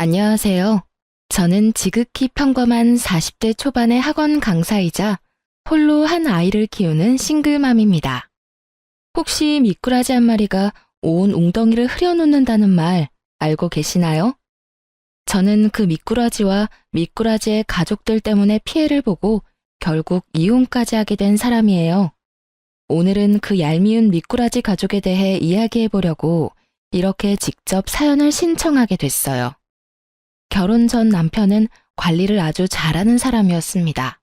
안녕하세요. 저는 지극히 평범한 40대 초반의 학원 강사이자 홀로 한 아이를 키우는 싱글맘입니다. 혹시 미꾸라지 한 마리가 온 웅덩이를 흐려놓는다는 말 알고 계시나요? 저는 그 미꾸라지와 미꾸라지의 가족들 때문에 피해를 보고 결국 이혼까지 하게 된 사람이에요. 오늘은 그 얄미운 미꾸라지 가족에 대해 이야기해 보려고 이렇게 직접 사연을 신청하게 됐어요. 결혼 전 남편은 관리를 아주 잘하는 사람이었습니다.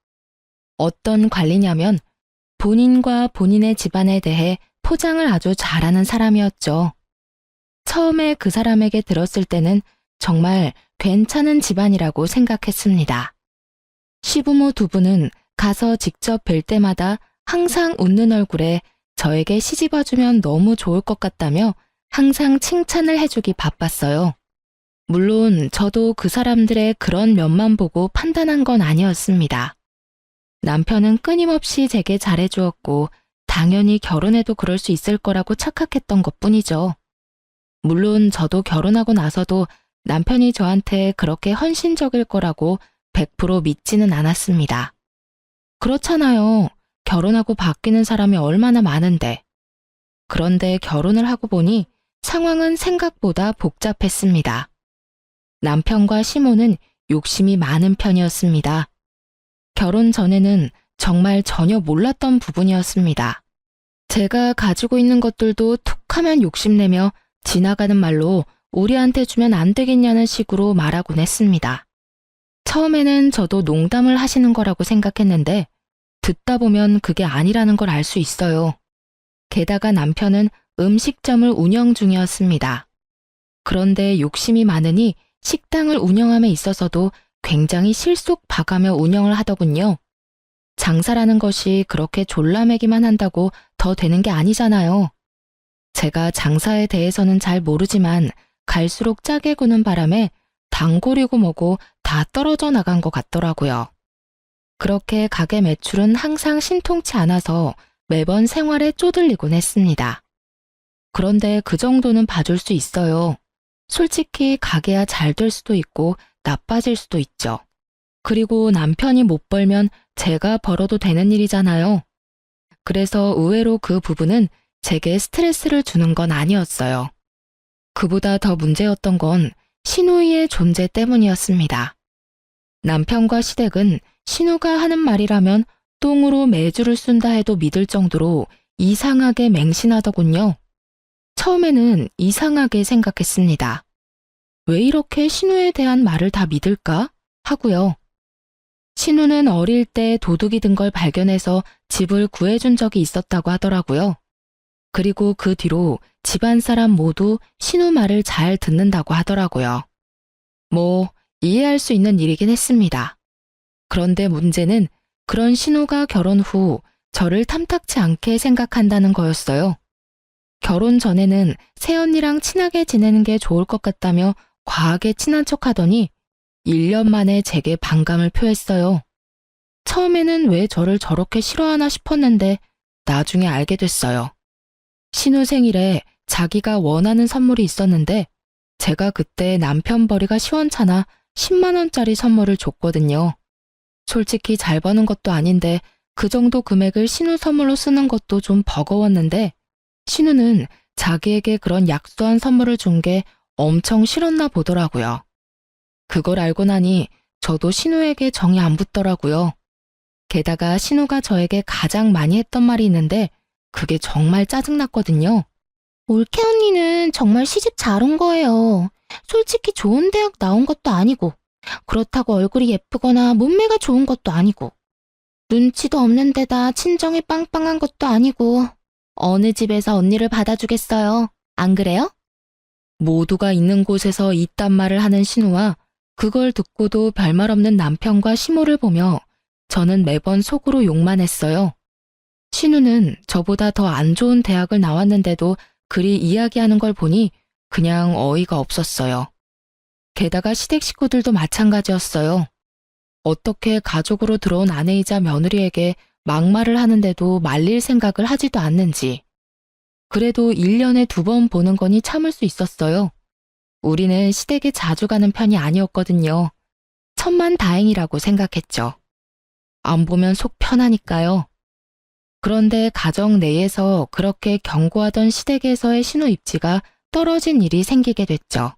어떤 관리냐면 본인과 본인의 집안에 대해 포장을 아주 잘하는 사람이었죠. 처음에 그 사람에게 들었을 때는 정말 괜찮은 집안이라고 생각했습니다. 시부모 두 분은 가서 직접 뵐 때마다 항상 웃는 얼굴에 저에게 시집와주면 너무 좋을 것 같다며 항상 칭찬을 해주기 바빴어요. 물론 저도 그 사람들의 그런 면만 보고 판단한 건 아니었습니다. 남편은 끊임없이 제게 잘해주었고 당연히 결혼해도 그럴 수 있을 거라고 착각했던 것뿐이죠. 물론 저도 결혼하고 나서도 남편이 저한테 그렇게 헌신적일 거라고 100% 믿지는 않았습니다. 그렇잖아요. 결혼하고 바뀌는 사람이 얼마나 많은데. 그런데 결혼을 하고 보니 상황은 생각보다 복잡했습니다. 남편과 시모는 욕심이 많은 편이었습니다. 결혼 전에는 정말 전혀 몰랐던 부분이었습니다. 제가 가지고 있는 것들도 툭하면 욕심내며 지나가는 말로 우리한테 주면 안 되겠냐는 식으로 말하곤 했습니다. 처음에는 저도 농담을 하시는 거라고 생각했는데 듣다 보면 그게 아니라는 걸 알 수 있어요. 게다가 남편은 음식점을 운영 중이었습니다. 그런데 욕심이 많으니 식당을 운영함에 있어서도 굉장히 실속 봐가며 운영을 하더군요. 장사라는 것이 그렇게 졸라매기만 한다고 더 되는 게 아니잖아요. 제가 장사에 대해서는 잘 모르지만 갈수록 짜게 구는 바람에 단골이고 뭐고 다 떨어져 나간 것 같더라고요. 그렇게 가게 매출은 항상 신통치 않아서 매번 생활에 쪼들리곤 했습니다. 그런데 그 정도는 봐줄 수 있어요. 솔직히 가게야 잘 될 수도 있고 나빠질 수도 있죠. 그리고 남편이 못 벌면 제가 벌어도 되는 일이잖아요. 그래서 의외로 그 부분은 제게 스트레스를 주는 건 아니었어요. 그보다 더 문제였던 건 신우이의 존재 때문이었습니다. 남편과 시댁은 신우가 하는 말이라면 똥으로 매주를 쓴다 해도 믿을 정도로 이상하게 맹신하더군요. 처음에는 이상하게 생각했습니다. 왜 이렇게 신우에 대한 말을 다 믿을까? 하고요. 신우는 어릴 때 도둑이 든 걸 발견해서 집을 구해준 적이 있었다고 하더라고요. 그리고 그 뒤로 집안 사람 모두 신우 말을 잘 듣는다고 하더라고요. 뭐, 이해할 수 있는 일이긴 했습니다. 그런데 문제는 그런 신우가 결혼 후 저를 탐탁치 않게 생각한다는 거였어요. 결혼 전에는 새언니랑 친하게 지내는 게 좋을 것 같다며 과하게 친한 척 하더니 1년 만에 제게 반감을 표했어요. 처음에는 왜 저를 저렇게 싫어하나 싶었는데 나중에 알게 됐어요. 신우 생일에 자기가 원하는 선물이 있었는데 제가 그때 남편 벌이가 시원찮아 10만 원짜리 선물을 줬거든요. 솔직히 잘 버는 것도 아닌데 그 정도 금액을 신우 선물로 쓰는 것도 좀 버거웠는데 신우는 자기에게 그런 약소한 선물을 준 게 엄청 싫었나 보더라고요. 그걸 알고 나니 저도 신우에게 정이 안 붙더라고요. 게다가 신우가 저에게 가장 많이 했던 말이 있는데 그게 정말 짜증났거든요. 올케 언니는 정말 시집 잘 온 거예요. 솔직히 좋은 대학 나온 것도 아니고 그렇다고 얼굴이 예쁘거나 몸매가 좋은 것도 아니고 눈치도 없는 데다 친정이 빵빵한 것도 아니고 어느 집에서 언니를 받아주겠어요. 안 그래요? 모두가 있는 곳에서 이딴 말을 하는 신우와 그걸 듣고도 별말 없는 남편과 시모를 보며 저는 매번 속으로 욕만 했어요. 신우는 저보다 더 안 좋은 대학을 나왔는데도 그리 이야기하는 걸 보니 그냥 어이가 없었어요. 게다가 시댁 식구들도 마찬가지였어요. 어떻게 가족으로 들어온 아내이자 며느리에게 막말을 하는데도 말릴 생각을 하지도 않는지. 그래도 1년에 2번 보는 거니 참을 수 있었어요. 우리는 시댁에 자주 가는 편이 아니었거든요. 천만다행이라고 생각했죠. 안 보면 속 편하니까요. 그런데 가정 내에서 그렇게 경고하던 시댁에서의 신우 입지가 떨어진 일이 생기게 됐죠.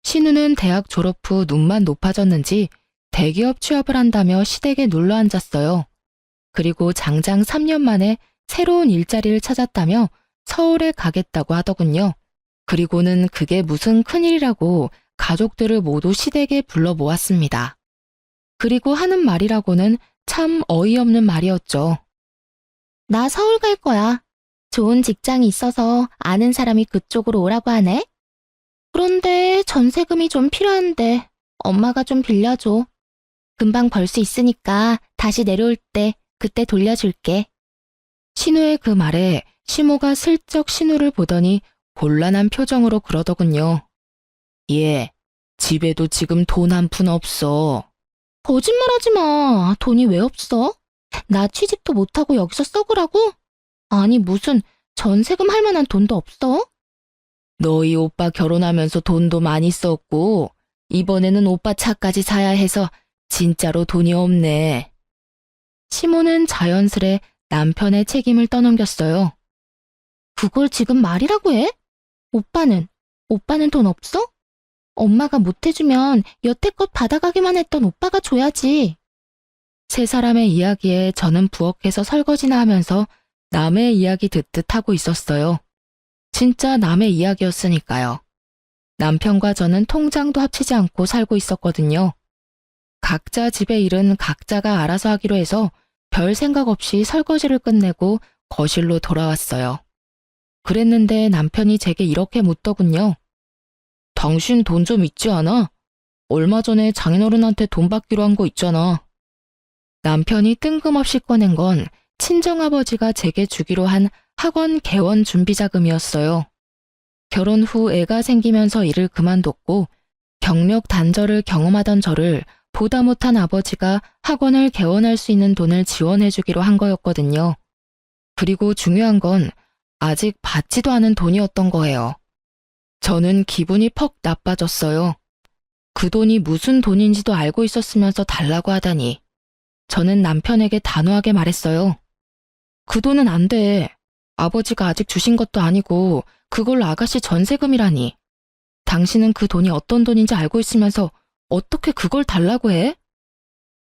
신우는 대학 졸업 후 눈만 높아졌는지 대기업 취업을 한다며 시댁에 눌러 앉았어요. 그리고 장장 3년 만에 새로운 일자리를 찾았다며 서울에 가겠다고 하더군요. 그리고는 그게 무슨 큰일이라고 가족들을 모두 시댁에 불러 모았습니다. 그리고 하는 말이라고는 참 어이없는 말이었죠. 나 서울 갈 거야. 좋은 직장이 있어서 아는 사람이 그쪽으로 오라고 하네. 그런데 전세금이 좀 필요한데 엄마가 좀 빌려줘. 금방 벌 수 있으니까 다시 내려올 때 그때 돌려줄게. 신우의 그 말에 시모가 슬쩍 신우를 보더니 곤란한 표정으로 그러더군요. 얘, 집에도 지금 돈 한 푼 없어. 거짓말하지 마. 돈이 왜 없어? 나 취직도 못하고 여기서 썩으라고? 아니 무슨 전세금 할 만한 돈도 없어? 너희 오빠 결혼하면서 돈도 많이 썼고 이번에는 오빠 차까지 사야 해서 진짜로 돈이 없네. 시모는 자연스레 남편의 책임을 떠넘겼어요. 그걸 지금 말이라고 해? 오빠는 돈 없어? 엄마가 못 해주면 여태껏 받아가기만 했던 오빠가 줘야지. 세 사람의 이야기에 저는 부엌에서 설거지나 하면서 남의 이야기 듣듯 하고 있었어요. 진짜 남의 이야기였으니까요. 남편과 저는 통장도 합치지 않고 살고 있었거든요. 각자 집의 일은 각자가 알아서 하기로 해서 별 생각 없이 설거지를 끝내고 거실로 돌아왔어요. 그랬는데 남편이 제게 이렇게 묻더군요. 당신 돈 좀 있지 않아? 얼마 전에 장인어른한테 돈 받기로 한 거 있잖아. 남편이 뜬금없이 꺼낸 건 친정아버지가 제게 주기로 한 학원 개원 준비 자금이었어요. 결혼 후 애가 생기면서 일을 그만뒀고 경력 단절을 경험하던 저를 보다 못한 아버지가 학원을 개원할 수 있는 돈을 지원해주기로 한 거였거든요. 그리고 중요한 건 아직 받지도 않은 돈이었던 거예요. 저는 기분이 퍽 나빠졌어요. 그 돈이 무슨 돈인지도 알고 있었으면서 달라고 하다니. 저는 남편에게 단호하게 말했어요. 그 돈은 안 돼. 아버지가 아직 주신 것도 아니고 그걸로 아가씨 전세금이라니. 당신은 그 돈이 어떤 돈인지 알고 있으면서 어떻게 그걸 달라고 해?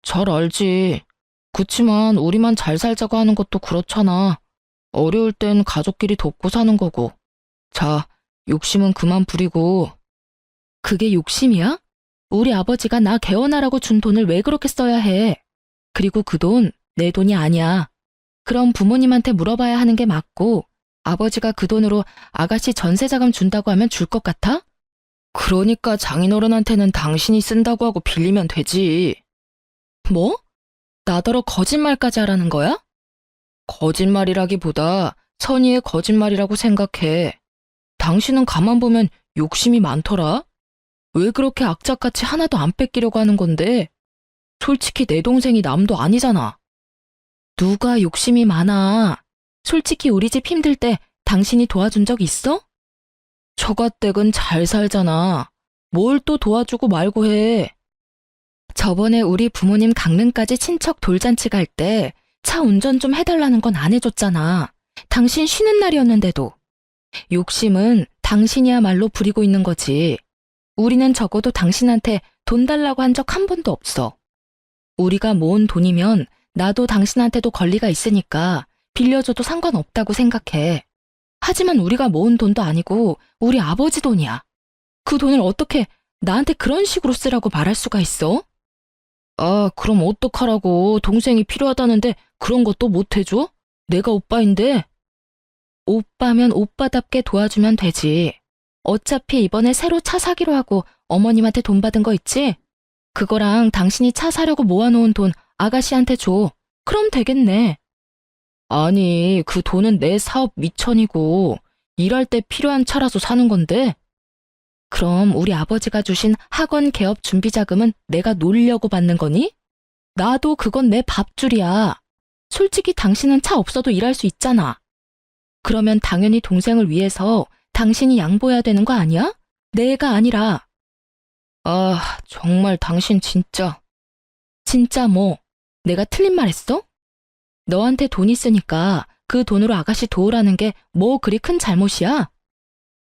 잘 알지. 그치만 우리만 잘 살자고 하는 것도 그렇잖아. 어려울 땐 가족끼리 돕고 사는 거고. 자, 욕심은 그만 부리고. 그게 욕심이야? 우리 아버지가 나 개원하라고 준 돈을 왜 그렇게 써야 해? 그리고 그 돈 내 돈이 아니야. 그럼 부모님한테 물어봐야 하는 게 맞고 아버지가 그 돈으로 아가씨 전세자금 준다고 하면 줄 것 같아? 그러니까 장인어른한테는 당신이 쓴다고 하고 빌리면 되지. 뭐? 나더러 거짓말까지 하라는 거야? 거짓말이라기보다 선의의 거짓말이라고 생각해. 당신은 가만 보면 욕심이 많더라. 왜 그렇게 악착같이 하나도 안 뺏기려고 하는 건데? 솔직히 내 동생이 남도 아니잖아. 누가 욕심이 많아. 솔직히 우리 집 힘들 때 당신이 도와준 적 있어? 처가댁은 잘 살잖아. 뭘 또 도와주고 말고 해. 저번에 우리 부모님 강릉까지 친척 돌잔치 갈 때 차 운전 좀 해달라는 건 안 해줬잖아. 당신 쉬는 날이었는데도. 욕심은 당신이야말로 부리고 있는 거지. 우리는 적어도 당신한테 돈 달라고 한 적 한 번도 없어. 우리가 모은 돈이면 나도 당신한테도 권리가 있으니까 빌려줘도 상관없다고 생각해. 하지만 우리가 모은 돈도 아니고 우리 아버지 돈이야. 그 돈을 어떻게 나한테 그런 식으로 쓰라고 말할 수가 있어? 아, 그럼 어떡하라고. 동생이 필요하다는데 그런 것도 못 해줘? 내가 오빠인데. 오빠면 오빠답게 도와주면 되지. 어차피 이번에 새로 차 사기로 하고 어머님한테 돈 받은 거 있지? 그거랑 당신이 차 사려고 모아놓은 돈 아가씨한테 줘. 그럼 되겠네. 아니, 그 돈은 내 사업 미천이고 일할 때 필요한 차라서 사는 건데. 그럼 우리 아버지가 주신 학원 개업 준비 자금은 내가 놀려고 받는 거니? 나도 그건 내 밥줄이야. 솔직히 당신은 차 없어도 일할 수 있잖아. 그러면 당연히 동생을 위해서 당신이 양보해야 되는 거 아니야? 내가 아니라. 아, 정말 당신 진짜. 진짜 뭐, 내가 틀린 말 했어? 너한테 돈 있으니까 그 돈으로 아가씨 도우라는 게 뭐 그리 큰 잘못이야?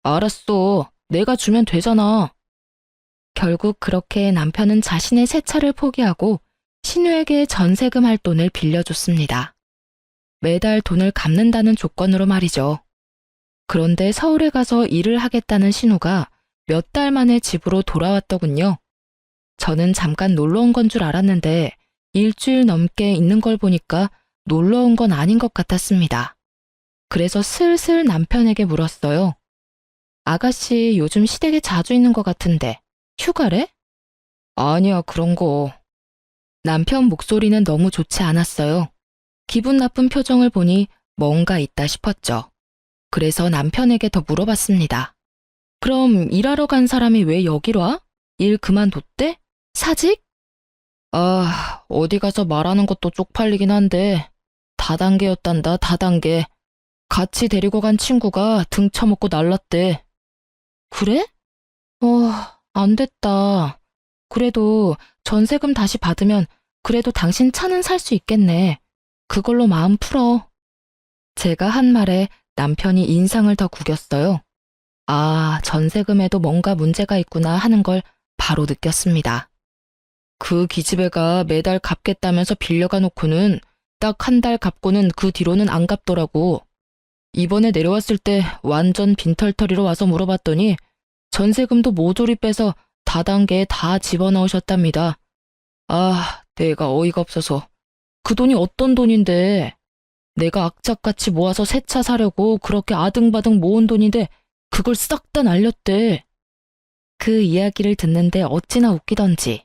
알았어. 내가 주면 되잖아. 결국 그렇게 남편은 자신의 새 차를 포기하고 신우에게 전세금 할 돈을 빌려줬습니다. 매달 돈을 갚는다는 조건으로 말이죠. 그런데 서울에 가서 일을 하겠다는 신우가 몇 달 만에 집으로 돌아왔더군요. 저는 잠깐 놀러 온 건 줄 알았는데 일주일 넘게 있는 걸 보니까 놀러 온 건 아닌 것 같았습니다. 그래서 슬슬 남편에게 물었어요. 아가씨 요즘 시댁에 자주 있는 것 같은데 휴가래? 아니야, 그런 거. 남편 목소리는 너무 좋지 않았어요. 기분 나쁜 표정을 보니 뭔가 있다 싶었죠. 그래서 남편에게 더 물어봤습니다. 그럼 일하러 간 사람이 왜 여기로 와? 일 그만뒀대? 사직? 아, 어디 가서 말하는 것도 쪽팔리긴 한데 다단계였단다, 다단계. 같이 데리고 간 친구가 등 쳐먹고 날랐대. 그래? 안 됐다. 그래도 전세금 다시 받으면 그래도 당신 차는 살 수 있겠네. 그걸로 마음 풀어. 제가 한 말에 남편이 인상을 더 구겼어요. 아, 전세금에도 뭔가 문제가 있구나 하는 걸 바로 느꼈습니다. 그 기집애가 매달 갚겠다면서 빌려가 놓고는 딱 한 달 갚고는 그 뒤로는 안 갚더라고. 이번에 내려왔을 때 완전 빈털터리로 와서 물어봤더니 전세금도 모조리 빼서 다단계에 다 집어넣으셨답니다. 아, 내가 어이가 없어서. 그 돈이 어떤 돈인데. 내가 악착같이 모아서 새 차 사려고 그렇게 아등바등 모은 돈인데 그걸 싹 다 날렸대. 그 이야기를 듣는데 어찌나 웃기던지.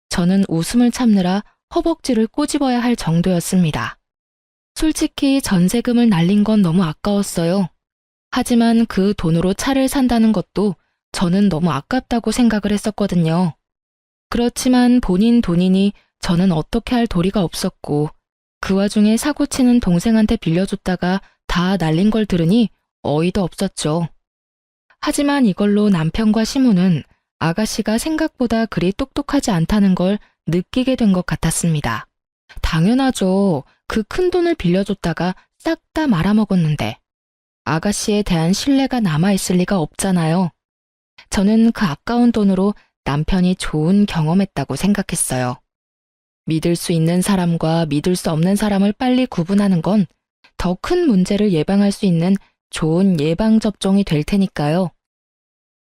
저는 웃음을 참느라 허벅지를 꼬집어야 할 정도였습니다. 솔직히 전세금을 날린 건 너무 아까웠어요. 하지만 그 돈으로 차를 산다는 것도 저는 너무 아깝다고 생각을 했었거든요. 그렇지만 본인 돈이니 저는 어떻게 할 도리가 없었고 그 와중에 사고치는 동생한테 빌려줬다가 다 날린 걸 들으니 어이도 없었죠. 하지만 이걸로 남편과 시무는 아가씨가 생각보다 그리 똑똑하지 않다는 걸 느끼게 된 것 같았습니다. 당연하죠. 그 큰 돈을 빌려줬다가 싹 다 말아먹었는데 아가씨에 대한 신뢰가 남아있을 리가 없잖아요. 저는 그 아까운 돈으로 남편이 좋은 경험했다고 생각했어요. 믿을 수 있는 사람과 믿을 수 없는 사람을 빨리 구분하는 건 더 큰 문제를 예방할 수 있는 좋은 예방접종이 될 테니까요.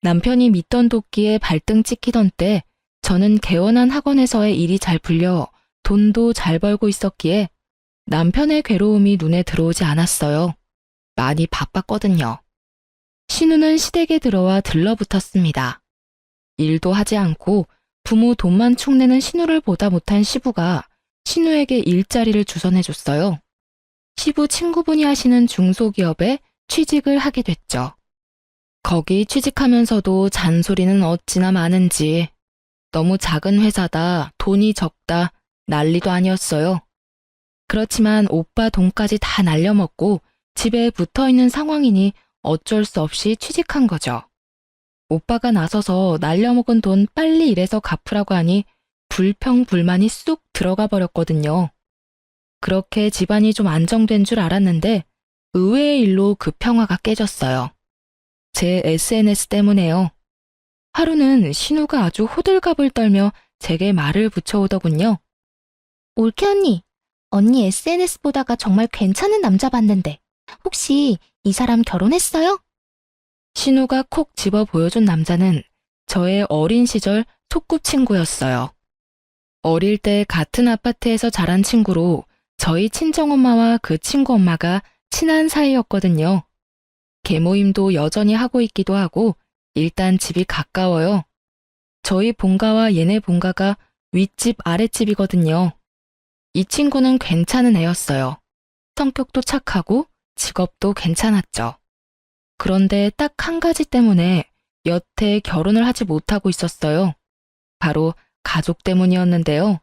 남편이 믿던 도끼에 발등 찍히던 때 저는 개원한 학원에서의 일이 잘 풀려 돈도 잘 벌고 있었기에 남편의 괴로움이 눈에 들어오지 않았어요. 많이 바빴거든요. 신우는 시댁에 들어와 들러붙었습니다. 일도 하지 않고 부모 돈만 축내는 신우를 보다 못한 시부가 신우에게 일자리를 주선해줬어요. 시부 친구분이 하시는 중소기업에 취직을 하게 됐죠. 거기 취직하면서도 잔소리는 어찌나 많은지 너무 작은 회사다, 돈이 적다, 난리도 아니었어요. 그렇지만 오빠 돈까지 다 날려먹고 집에 붙어있는 상황이니 어쩔 수 없이 취직한 거죠. 오빠가 나서서 날려먹은 돈 빨리 일해서 갚으라고 하니 불평불만이 쑥 들어가 버렸거든요. 그렇게 집안이 좀 안정된 줄 알았는데 의외의 일로 그 평화가 깨졌어요. 제 SNS 때문에요. 하루는 신우가 아주 호들갑을 떨며 제게 말을 붙여오더군요. 올케 언니 SNS 보다가 정말 괜찮은 남자 봤는데 혹시 이 사람 결혼했어요? 신우가 콕 집어 보여준 남자는 저의 어린 시절 소꿉친구였어요. 어릴 때 같은 아파트에서 자란 친구로 저희 친정엄마와 그 친구 엄마가 친한 사이였거든요. 계모임도 여전히 하고 있기도 하고 일단 집이 가까워요. 저희 본가와 얘네 본가가 윗집 아랫집이거든요. 이 친구는 괜찮은 애였어요. 성격도 착하고 직업도 괜찮았죠. 그런데 딱 한 가지 때문에 여태 결혼을 하지 못하고 있었어요. 바로 가족 때문이었는데요.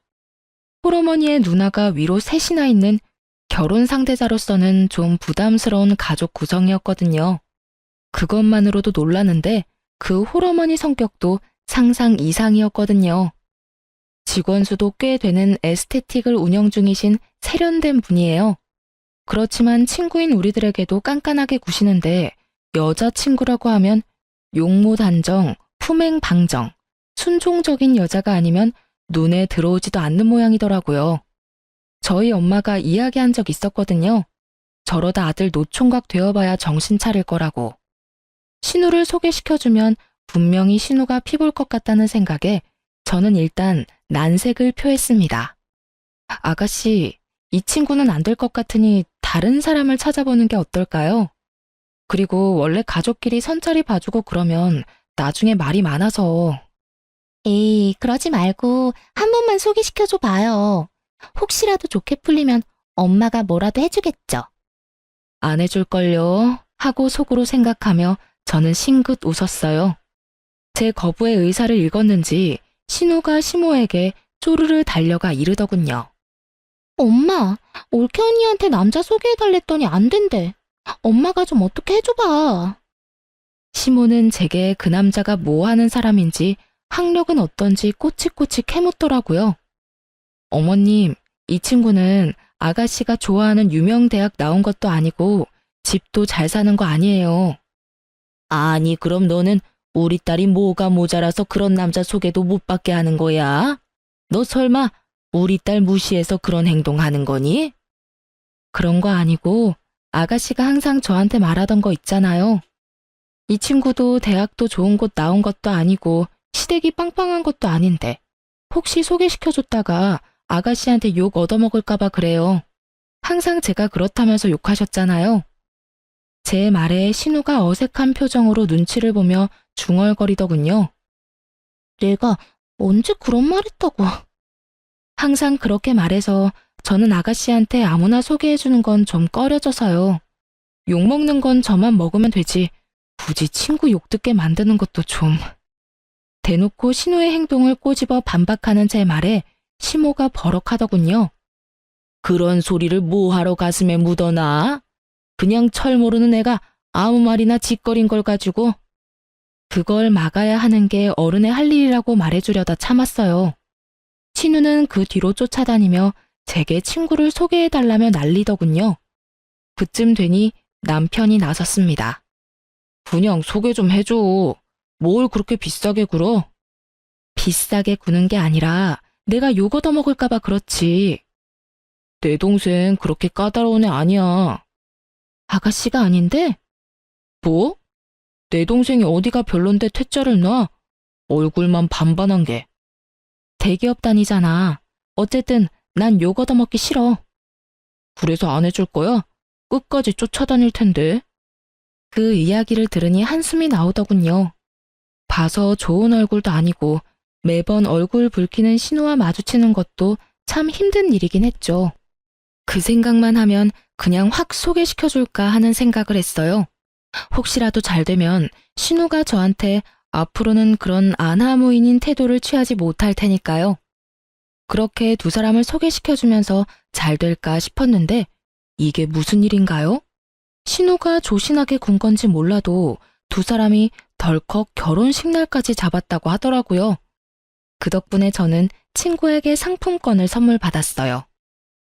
홀어머니의 누나가 위로 셋이나 있는 결혼 상대자로서는 좀 부담스러운 가족 구성이었거든요. 그것만으로도 놀라는데 그 홀어머니 성격도 상상 이상이었거든요. 직원 수도 꽤 되는 에스테틱을 운영 중이신 세련된 분이에요. 그렇지만 친구인 우리들에게도 깐깐하게 구시는데 여자친구라고 하면 용모단정, 품행방정, 순종적인 여자가 아니면 눈에 들어오지도 않는 모양이더라고요. 저희 엄마가 이야기한 적 있었거든요. 저러다 아들 노총각 되어봐야 정신 차릴 거라고. 신우를 소개시켜주면 분명히 신우가 피볼 것 같다는 생각에 저는 일단 난색을 표했습니다. 아가씨, 이 친구는 안 될 것 같으니 다른 사람을 찾아보는 게 어떨까요? 그리고 원래 가족끼리 선자리 봐주고 그러면 나중에 말이 많아서. 에이, 그러지 말고 한 번만 소개시켜줘 봐요. 혹시라도 좋게 풀리면 엄마가 뭐라도 해주겠죠. 안 해줄걸요 하고 속으로 생각하며 저는 싱긋 웃었어요. 제 거부의 의사를 읽었는지 신우가 시모에게 쪼르르 달려가 이르더군요. 엄마, 올케 언니한테 남자 소개해달랬더니 안 된대. 엄마가 좀 어떻게 해줘봐. 시모는 제게 그 남자가 뭐 하는 사람인지 학력은 어떤지 꼬치꼬치 캐묻더라고요. 어머님, 이 친구는 아가씨가 좋아하는 유명 대학 나온 것도 아니고 집도 잘 사는 거 아니에요. 아니, 그럼 너는 우리 딸이 뭐가 모자라서 그런 남자 소개도 못 받게 하는 거야? 너 설마 우리 딸 무시해서 그런 행동하는 거니? 그런 거 아니고 아가씨가 항상 저한테 말하던 거 있잖아요. 이 친구도 대학도 좋은 곳 나온 것도 아니고 시댁이 빵빵한 것도 아닌데 혹시 소개시켜줬다가 아가씨한테 욕 얻어먹을까봐 그래요. 항상 제가 그렇다면서 욕하셨잖아요. 제 말에 신우가 어색한 표정으로 눈치를 보며 중얼거리더군요. 내가 언제 그런 말 했다고. 항상 그렇게 말해서 저는 아가씨한테 아무나 소개해주는 건 좀 꺼려져서요. 욕먹는 건 저만 먹으면 되지 굳이 친구 욕 듣게 만드는 것도 좀. 대놓고 신우의 행동을 꼬집어 반박하는 제 말에 시모가 버럭하더군요. 그런 소리를 뭐하러 가슴에 묻어놔? 그냥 철 모르는 애가 아무 말이나 짓거린 걸 가지고. 그걸 막아야 하는 게 어른의 할 일이라고 말해주려다 참았어요. 신우는 그 뒤로 쫓아다니며 제게 친구를 소개해달라며 난리더군요. 그쯤 되니 남편이 나섰습니다. 그냥 소개 좀 해줘. 뭘 그렇게 비싸게 굴어? 비싸게 구는 게 아니라 내가 욕 얻어먹을까봐 그렇지. 내 동생 그렇게 까다로운 애 아니야. 아가씨가 아닌데? 뭐? 내 동생이 어디가 별론데 퇴짜를 놔? 얼굴만 반반한 게. 대기업 다니잖아. 어쨌든 난 욕 얻어먹기 싫어. 그래서 안 해줄 거야? 끝까지 쫓아다닐 텐데. 그 이야기를 들으니 한숨이 나오더군요. 봐서 좋은 얼굴도 아니고 매번 얼굴 붉히는 신우와 마주치는 것도 참 힘든 일이긴 했죠. 그 생각만 하면 그냥 확 소개시켜줄까 하는 생각을 했어요. 혹시라도 잘 되면 신우가 저한테 앞으로는 그런 안하무인인 태도를 취하지 못할 테니까요. 그렇게 두 사람을 소개시켜주면서 잘 될까 싶었는데 이게 무슨 일인가요? 신우가 조신하게 군 건지 몰라도 두 사람이 덜컥 결혼식 날까지 잡았다고 하더라고요. 그 덕분에 저는 친구에게 상품권을 선물 받았어요.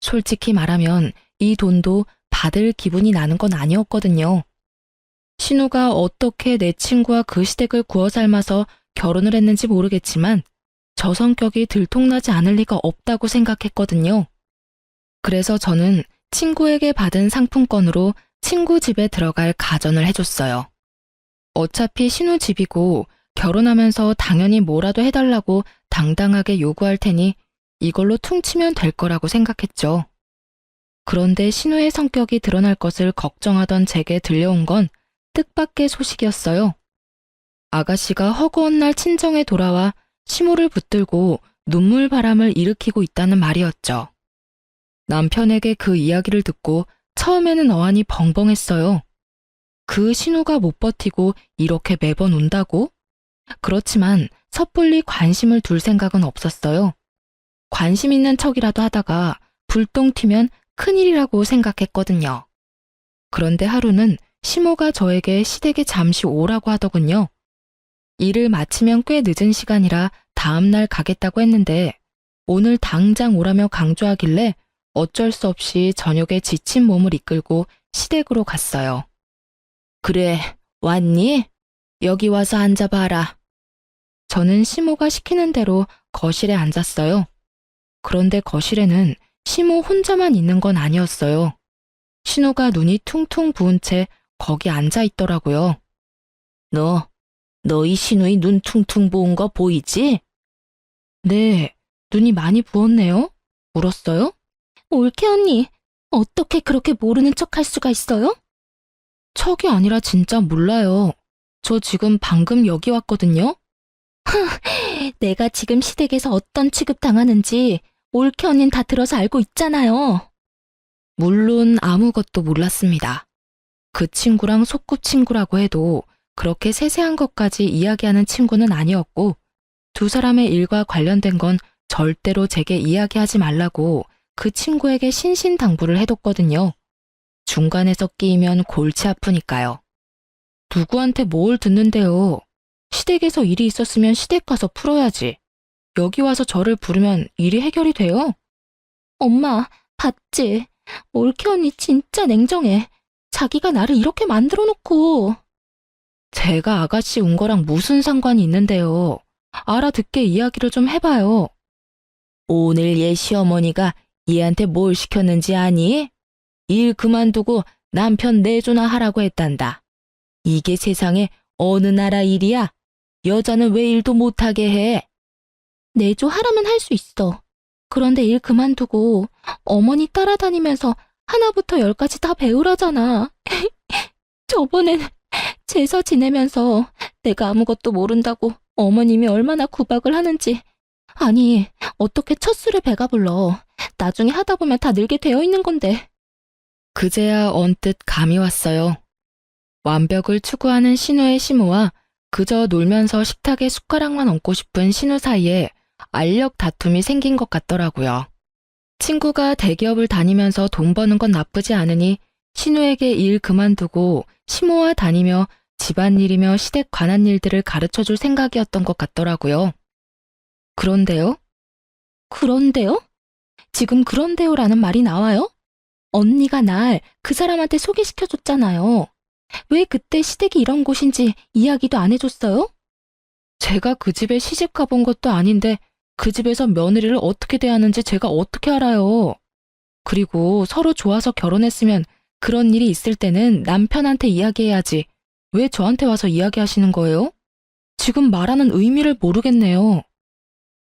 솔직히 말하면 이 돈도 받을 기분이 나는 건 아니었거든요. 신우가 어떻게 내 친구와 그 시댁을 구워 삶아서 결혼을 했는지 모르겠지만 저 성격이 들통나지 않을 리가 없다고 생각했거든요. 그래서 저는 친구에게 받은 상품권으로 친구 집에 들어갈 가전을 해줬어요. 어차피 신우 집이고 결혼하면서 당연히 뭐라도 해달라고 당당하게 요구할 테니 이걸로 퉁치면 될 거라고 생각했죠. 그런데 신우의 성격이 드러날 것을 걱정하던 제게 들려온 건 뜻밖의 소식이었어요. 아가씨가 허구한 날 친정에 돌아와 시모를 붙들고 눈물바람을 일으키고 있다는 말이었죠. 남편에게 그 이야기를 듣고 처음에는 어안이 벙벙했어요. 그 신우가 못 버티고 이렇게 매번 운다고? 그렇지만 섣불리 관심을 둘 생각은 없었어요. 관심 있는 척이라도 하다가 불똥 튀면 큰일이라고 생각했거든요. 그런데 하루는 시모가 저에게 시댁에 잠시 오라고 하더군요. 일을 마치면 꽤 늦은 시간이라 다음날 가겠다고 했는데 오늘 당장 오라며 강조하길래 어쩔 수 없이 저녁에 지친 몸을 이끌고 시댁으로 갔어요. 그래, 왔니? 여기 와서 앉아봐라. 저는 시모가 시키는 대로 거실에 앉았어요. 그런데 거실에는 시모 혼자만 있는 건 아니었어요. 신우가 눈이 퉁퉁 부은 채 거기 앉아 있더라고요. 너희 신우이 눈 퉁퉁 부은 거 보이지? 네, 눈이 많이 부었네요. 울었어요? 올케 언니, 어떻게 그렇게 모르는 척 할 수가 있어요? 척이 아니라 진짜 몰라요. 저 지금 방금 여기 왔거든요. 내가 지금 시댁에서 어떤 취급 당하는지 올케 언니는 다 들어서 알고 있잖아요. 물론 아무것도 몰랐습니다. 그 친구랑 소꿉친구라고 해도 그렇게 세세한 것까지 이야기하는 친구는 아니었고 두 사람의 일과 관련된 건 절대로 제게 이야기하지 말라고 그 친구에게 신신당부를 해뒀거든요. 중간에서 끼이면 골치 아프니까요. 누구한테 뭘 듣는데요. 시댁에서 일이 있었으면 시댁 가서 풀어야지. 여기 와서 저를 부르면 일이 해결이 돼요? 엄마, 봤지? 올케 언니 진짜 냉정해. 자기가 나를 이렇게 만들어 놓고. 제가 아가씨 온 거랑 무슨 상관이 있는데요. 알아듣게 이야기를 좀 해봐요. 오늘 얘 시어머니가 얘한테 뭘 시켰는지 아니? 일 그만두고 남편 내조나 하라고 했단다. 이게 세상에 어느 나라 일이야? 여자는 왜 일도 못하게 해? 내조하라면 할 수 있어. 그런데 일 그만두고 어머니 따라다니면서 하나부터 열까지 다 배우라잖아. 저번엔 제사 지내면서 내가 아무것도 모른다고 어머님이 얼마나 구박을 하는지. 아니, 어떻게 첫 술에 배가 불러. 나중에 하다 보면 다 늙게 되어 있는 건데. 그제야 언뜻 감이 왔어요. 완벽을 추구하는 신우의 시모와 그저 놀면서 식탁에 숟가락만 얹고 싶은 신우 사이에 알력 다툼이 생긴 것 같더라고요. 친구가 대기업을 다니면서 돈 버는 건 나쁘지 않으니 신우에게 일 그만두고 시모와 다니며 집안일이며 시댁 관한 일들을 가르쳐줄 생각이었던 것 같더라고요. 그런데요? 그런데요? 지금 그런데요라는 말이 나와요? 언니가 날 그 사람한테 소개시켜줬잖아요. 왜 그때 시댁이 이런 곳인지 이야기도 안 해줬어요? 제가 그 집에 시집 가본 것도 아닌데 그 집에서 며느리를 어떻게 대하는지 제가 어떻게 알아요? 그리고 서로 좋아서 결혼했으면 그런 일이 있을 때는 남편한테 이야기해야지. 왜 저한테 와서 이야기하시는 거예요? 지금 말하는 의미를 모르겠네요.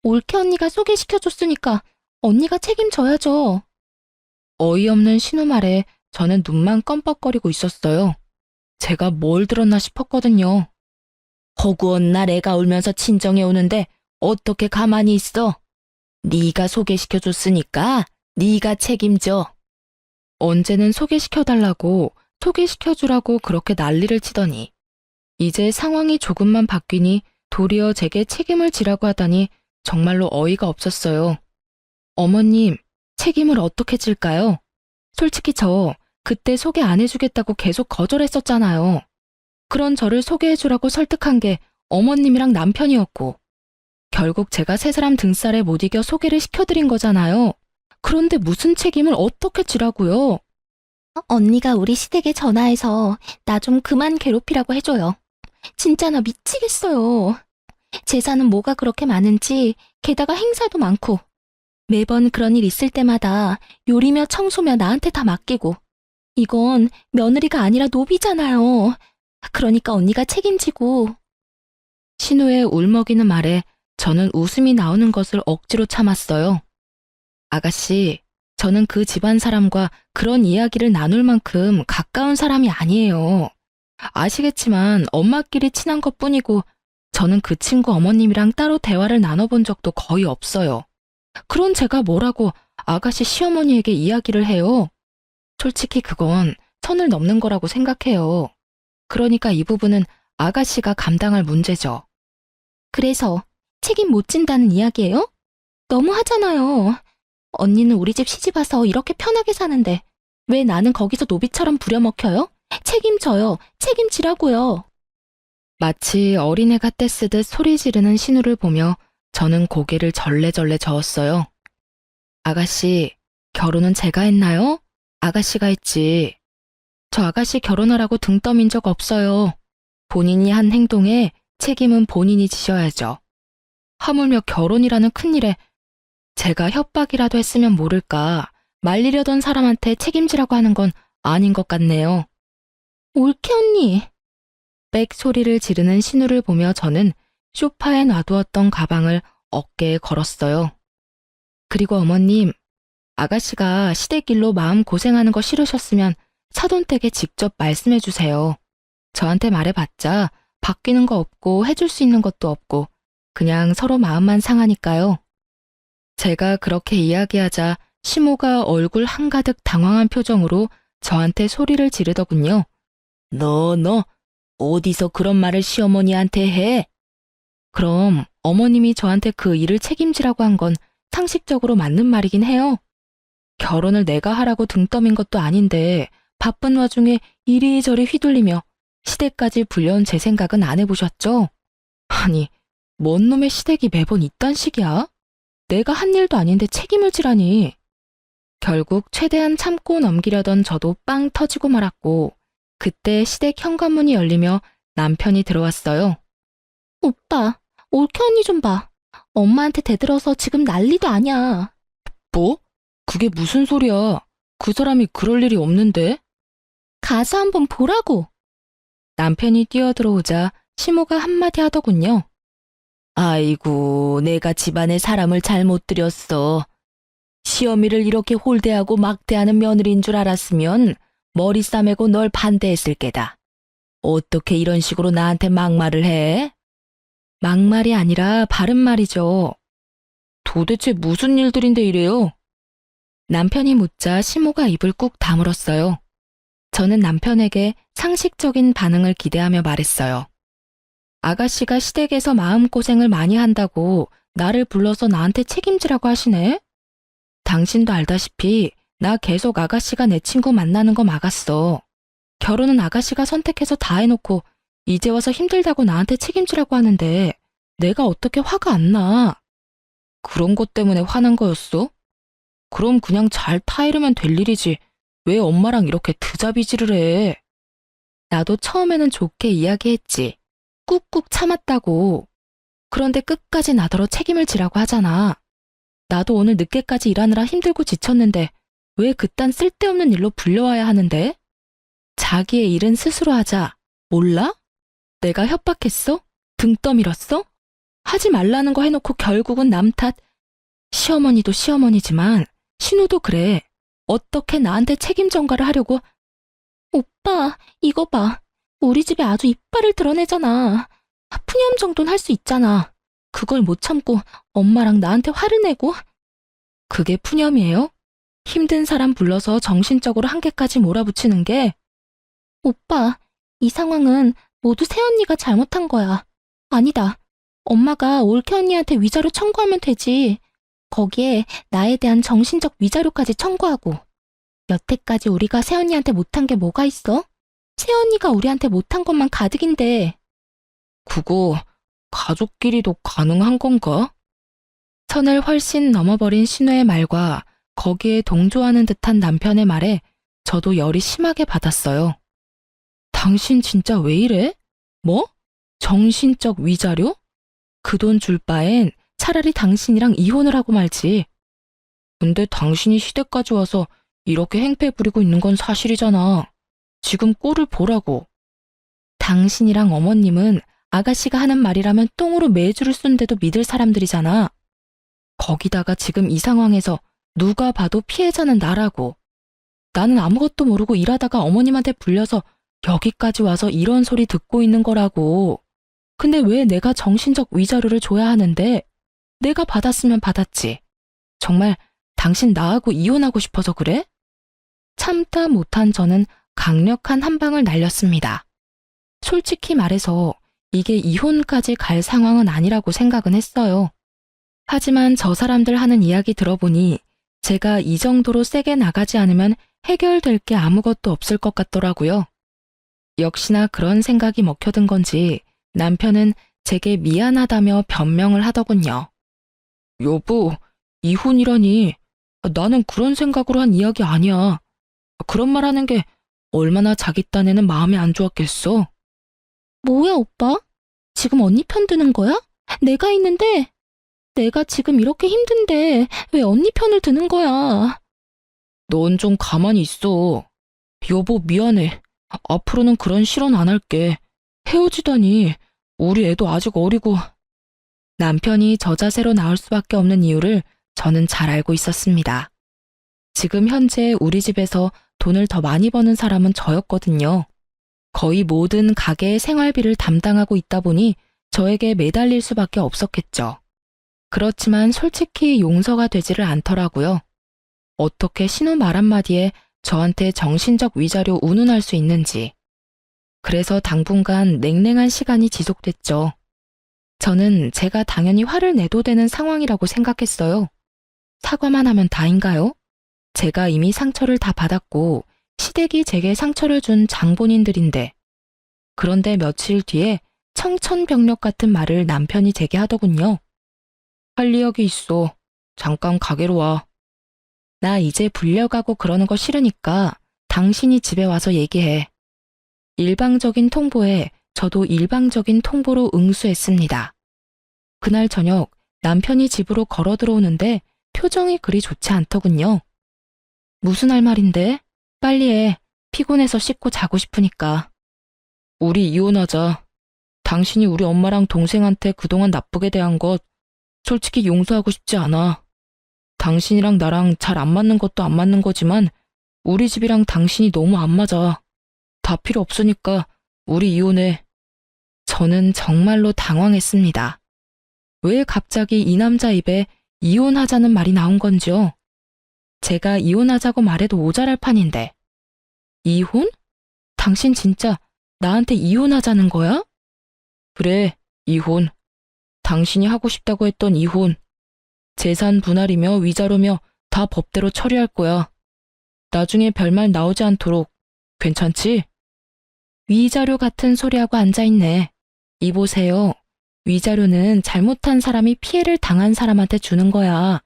올케 언니가 소개시켜줬으니까 언니가 책임져야죠. 어이없는 신우 말에 저는 눈만 껌뻑거리고 있었어요. 제가 뭘 들었나 싶었거든요. 허구한 날 애가 울면서 친정에 오는데 어떻게 가만히 있어? 네가 소개시켜줬으니까 네가 책임져. 언제는 소개시켜달라고 소개시켜주라고 그렇게 난리를 치더니 이제 상황이 조금만 바뀌니 도리어 제게 책임을 지라고 하다니 정말로 어이가 없었어요. 어머님, 책임을 어떻게 질까요? 솔직히 저 그때 소개 안 해주겠다고 계속 거절했었잖아요. 그런 저를 소개해주라고 설득한 게 어머님이랑 남편이었고 결국 제가 세 사람 등살에 못 이겨 소개를 시켜드린 거잖아요. 그런데 무슨 책임을 어떻게 지라고요? 언니가 우리 시댁에 전화해서 나 좀 그만 괴롭히라고 해줘요. 진짜 나 미치겠어요. 제사는 뭐가 그렇게 많은지 게다가 행사도 많고 매번 그런 일 있을 때마다 요리며 청소며 나한테 다 맡기고 이건 며느리가 아니라 노비잖아요. 그러니까 언니가 책임지고. 신우의 울먹이는 말에 저는 웃음이 나오는 것을 억지로 참았어요. 아가씨, 저는 그 집안 사람과 그런 이야기를 나눌 만큼 가까운 사람이 아니에요. 아시겠지만 엄마끼리 친한 것뿐이고 저는 그 친구 어머님이랑 따로 대화를 나눠본 적도 거의 없어요. 그런 제가 뭐라고 아가씨 시어머니에게 이야기를 해요? 솔직히 그건 선을 넘는 거라고 생각해요. 그러니까 이 부분은 아가씨가 감당할 문제죠. 그래서 책임 못 진다는 이야기예요? 너무 하잖아요. 언니는 우리 집 시집 와서 이렇게 편하게 사는데 왜 나는 거기서 노비처럼 부려먹혀요? 책임져요. 책임지라고요. 마치 어린애가 떼쓰듯 소리 지르는 신우를 보며 저는 고개를 절레절레 저었어요. 아가씨, 결혼은 제가 했나요? 아가씨가 했지. 저 아가씨 결혼하라고 등 떠민 적 없어요. 본인이 한 행동에 책임은 본인이 지셔야죠. 하물며 결혼이라는 큰일에 제가 협박이라도 했으면 모를까 말리려던 사람한테 책임지라고 하는 건 아닌 것 같네요. 올케 언니. 빽 소리를 지르는 신우를 보며 저는 소파에 놔두었던 가방을 어깨에 걸었어요. 그리고 어머님, 아가씨가 시댁일로 마음 고생하는 거 싫으셨으면 사돈댁에 직접 말씀해 주세요. 저한테 말해봤자 바뀌는 거 없고 해줄 수 있는 것도 없고 그냥 서로 마음만 상하니까요. 제가 그렇게 이야기하자 시모가 얼굴 한가득 당황한 표정으로 저한테 소리를 지르더군요. 너 어디서 그런 말을 시어머니한테 해? 그럼 어머님이 저한테 그 일을 책임지라고 한 건 상식적으로 맞는 말이긴 해요. 결혼을 내가 하라고 등 떠민 것도 아닌데 바쁜 와중에 이리저리 휘둘리며 시댁까지 불려온 제 생각은 안 해보셨죠? 아니, 뭔 놈의 시댁이 매번 이딴 식이야? 내가 한 일도 아닌데 책임을 지라니. 결국 최대한 참고 넘기려던 저도 빵 터지고 말았고 그때 시댁 현관문이 열리며 남편이 들어왔어요. 오빠, 올케 언니 좀 봐. 엄마한테 대들어서 지금 난리도 아니야. 뭐? 그게 무슨 소리야? 그 사람이 그럴 일이 없는데? 가서 한번 보라고. 남편이 뛰어들어오자 시모가 한마디 하더군요. 아이고, 내가 집안에 사람을 잘못 들였어. 시어미를 이렇게 홀대하고 막대하는 며느리인 줄 알았으면 머리 싸매고 널 반대했을 게다. 어떻게 이런 식으로 나한테 막말을 해? 막말이 아니라 바른 말이죠. 도대체 무슨 일들인데 이래요? 남편이 묻자 시모가 입을 꾹 다물었어요. 저는 남편에게 상식적인 반응을 기대하며 말했어요. 아가씨가 시댁에서 마음고생을 많이 한다고 나를 불러서 나한테 책임지라고 하시네? 당신도 알다시피 나 계속 아가씨가 내 친구 만나는 거 막았어. 결혼은 아가씨가 선택해서 다 해놓고 이제 와서 힘들다고 나한테 책임지라고 하는데 내가 어떻게 화가 안 나? 그런 것 때문에 화난 거였어? 그럼 그냥 잘 타이르면 될 일이지. 왜 엄마랑 이렇게 드자비질을 해? 나도 처음에는 좋게 이야기했지. 꾹꾹 참았다고. 그런데 끝까지 나더러 책임을 지라고 하잖아. 나도 오늘 늦게까지 일하느라 힘들고 지쳤는데 왜 그딴 쓸데없는 일로 불려와야 하는데? 자기의 일은 스스로 하자. 몰라? 내가 협박했어? 등 떠밀었어? 하지 말라는 거 해놓고 결국은 남 탓. 시어머니도 시어머니지만 신우도 그래. 어떻게 나한테 책임 전가를 하려고. 오빠, 이거 봐. 우리 집에 아주 이빨을 드러내잖아. 푸념 정도는 할 수 있잖아. 그걸 못 참고 엄마랑 나한테 화를 내고. 그게 푸념이에요? 힘든 사람 불러서 정신적으로 한계까지 몰아붙이는 게. 오빠, 이 상황은 모두 새언니가 잘못한 거야. 아니다. 엄마가 올케 언니한테 위자료 청구하면 되지. 거기에 나에 대한 정신적 위자료까지 청구하고. 여태까지 우리가 새언니한테 못한 게 뭐가 있어? 새언니가 우리한테 못한 것만 가득인데. 그거 가족끼리도 가능한 건가? 선을 훨씬 넘어버린 신우의 말과 거기에 동조하는 듯한 남편의 말에 저도 열이 심하게 받았어요. 당신 진짜 왜 이래? 뭐? 정신적 위자료? 그 돈 줄 바엔 차라리 당신이랑 이혼을 하고 말지. 근데 당신이 시댁까지 와서 이렇게 행패 부리고 있는 건 사실이잖아. 지금 꼴을 보라고. 당신이랑 어머님은 아가씨가 하는 말이라면 똥으로 매주를 쏜데도 믿을 사람들이잖아. 거기다가 지금 이 상황에서 누가 봐도 피해자는 나라고. 나는 아무것도 모르고 일하다가 어머님한테 불려서 여기까지 와서 이런 소리 듣고 있는 거라고. 근데 왜 내가 정신적 위자료를 줘야 하는데? 내가 받았으면 받았지. 정말 당신 나하고 이혼하고 싶어서 그래? 참다 못한 저는 강력한 한 방을 날렸습니다. 솔직히 말해서 이게 이혼까지 갈 상황은 아니라고 생각은 했어요. 하지만 저 사람들 하는 이야기 들어보니 제가 이 정도로 세게 나가지 않으면 해결될 게 아무것도 없을 것 같더라고요. 역시나 그런 생각이 먹혀든 건지 남편은 제게 미안하다며 변명을 하더군요. 여보, 이혼이라니. 나는 그런 생각으로 한 이야기 아니야. 그런 말 하는 게 얼마나 자기 딴에는 마음이 안 좋았겠어. 뭐야, 오빠? 지금 언니 편 드는 거야? 내가 있는데, 내가 지금 이렇게 힘든데 왜 언니 편을 드는 거야? 넌 좀 가만히 있어. 여보, 미안해. 앞으로는 그런 실언 안 할게. 헤어지다니. 우리 애도 아직 어리고. 남편이 저 자세로 나올 수밖에 없는 이유를 저는 잘 알고 있었습니다. 지금 현재 우리 집에서 돈을 더 많이 버는 사람은 저였거든요. 거의 모든 가게의 생활비를 담당하고 있다 보니 저에게 매달릴 수밖에 없었겠죠. 그렇지만 솔직히 용서가 되지를 않더라고요. 어떻게 신우 말 한마디에 저한테 정신적 위자료 운운할 수 있는지. 그래서 당분간 냉랭한 시간이 지속됐죠. 저는 제가 당연히 화를 내도 되는 상황이라고 생각했어요. 사과만 하면 다인가요? 제가 이미 상처를 다 받았고 시댁이 제게 상처를 준 장본인들인데. 그런데 며칠 뒤에 청천벽력 같은 말을 남편이 제게 하더군요. 할 이야기 있어. 잠깐 가게로 와. 나 이제 불려가고 그러는 거 싫으니까 당신이 집에 와서 얘기해. 일방적인 통보에 저도 일방적인 통보로 응수했습니다. 그날 저녁 남편이 집으로 걸어 들어오는데 표정이 그리 좋지 않더군요. 무슨 할 말인데? 빨리 해. 피곤해서 씻고 자고 싶으니까. 우리 이혼하자. 당신이 우리 엄마랑 동생한테 그동안 나쁘게 대한 것 솔직히 용서하고 싶지 않아. 당신이랑 나랑 잘 안 맞는 것도 안 맞는 거지만 우리 집이랑 당신이 너무 안 맞아. 다 필요 없으니까 우리 이혼해. 저는 정말로 당황했습니다. 왜 갑자기 이 남자 입에 이혼하자는 말이 나온 건지요? 제가 이혼하자고 말해도 모자랄 판인데. 이혼? 당신 진짜 나한테 이혼하자는 거야? 그래, 이혼. 당신이 하고 싶다고 했던 이혼. 재산 분할이며 위자료며 다 법대로 처리할 거야. 나중에 별말 나오지 않도록. 괜찮지? 위자료 같은 소리하고 앉아있네. 이보세요. 위자료는 잘못한 사람이 피해를 당한 사람한테 주는 거야.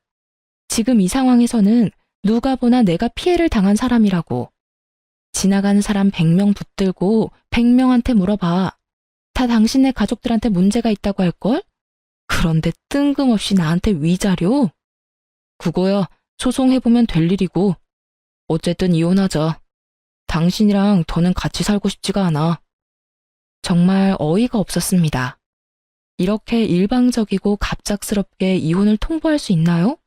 지금 이 상황에서는 누가 보나 내가 피해를 당한 사람이라고. 지나가는 사람 100명 붙들고 100명한테 물어봐. 다 당신네 가족들한테 문제가 있다고 할걸? 그런데 뜬금없이 나한테 위자료? 그거야 소송해보면 될 일이고. 어쨌든 이혼하자. 당신이랑 더는 같이 살고 싶지가 않아. 정말 어이가 없었습니다. 이렇게 일방적이고 갑작스럽게 이혼을 통보할 수 있나요?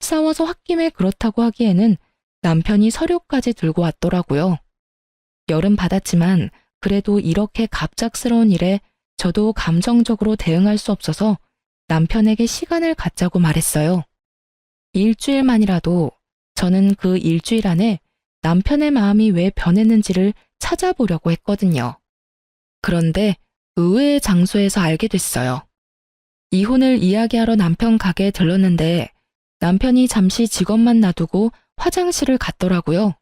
싸워서 홧김에 그렇다고 하기에는 남편이 서류까지 들고 왔더라고요. 열은 받았지만 그래도 이렇게 갑작스러운 일에 저도 감정적으로 대응할 수 없어서 남편에게 시간을 갖자고 말했어요. 일주일만이라도 저는 그 일주일 안에 남편의 마음이 왜 변했는지를 찾아보려고 했거든요. 그런데 의외의 장소에서 알게 됐어요. 이혼을 이야기하러 남편 가게에 들렀는데 남편이 잠시 직원만 놔두고 화장실을 갔더라고요.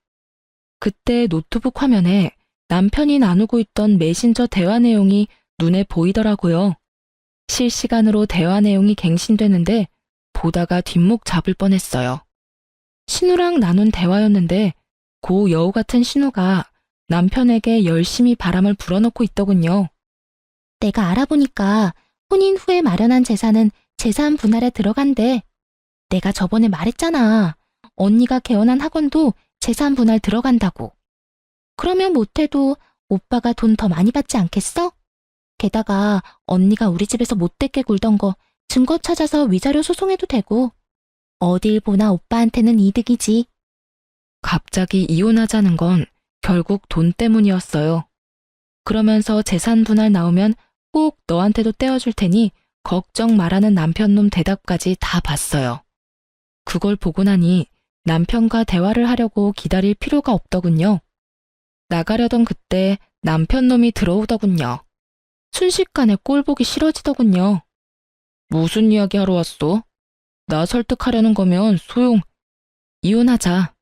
그때 노트북 화면에 남편이 나누고 있던 메신저 대화 내용이 눈에 보이더라고요. 실시간으로 대화 내용이 갱신되는데 보다가 뒷목 잡을 뻔했어요. 신우랑 나눈 대화였는데 고 여우 같은 신우가 남편에게 열심히 바람을 불어넣고 있더군요. 내가 알아보니까 혼인 후에 마련한 재산은 재산 분할에 들어간대. 내가 저번에 말했잖아. 언니가 개원한 학원도 재산 분할 들어간다고. 그러면 못해도 오빠가 돈 더 많이 받지 않겠어? 게다가 언니가 우리 집에서 못되게 굴던 거 증거 찾아서 위자료 소송해도 되고. 어딜 보나 오빠한테는 이득이지. 갑자기 이혼하자는 건 결국 돈 때문이었어요. 그러면서 재산 분할 나오면 꼭 너한테도 떼어줄 테니 걱정 말라는 남편놈 대답까지 다 봤어요. 그걸 보고 나니 남편과 대화를 하려고 기다릴 필요가 없더군요. 나가려던 그때 남편놈이 들어오더군요. 순식간에 꼴 보기 싫어지더군요. 무슨 이야기 하러 왔어? 나 설득하려는 거면 이혼하자.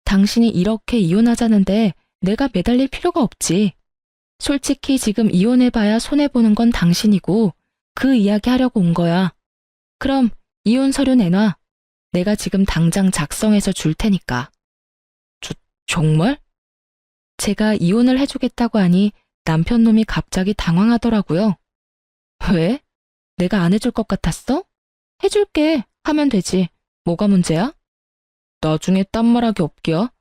당신이 이렇게 이혼하자는데 내가 매달릴 필요가 없지. 솔직히 지금 이혼해봐야 손해보는 건 당신이고 그 이야기 하려고 온 거야. 그럼 이혼 서류 내놔. 내가 지금 당장 작성해서 줄 테니까. 정말? 제가 이혼을 해주겠다고 하니 남편 놈이 갑자기 당황하더라고요. 왜? 내가 안 해줄 것 같았어? 해줄게 하면 되지. 뭐가 문제야? 나중에 딴 말하기 없기야.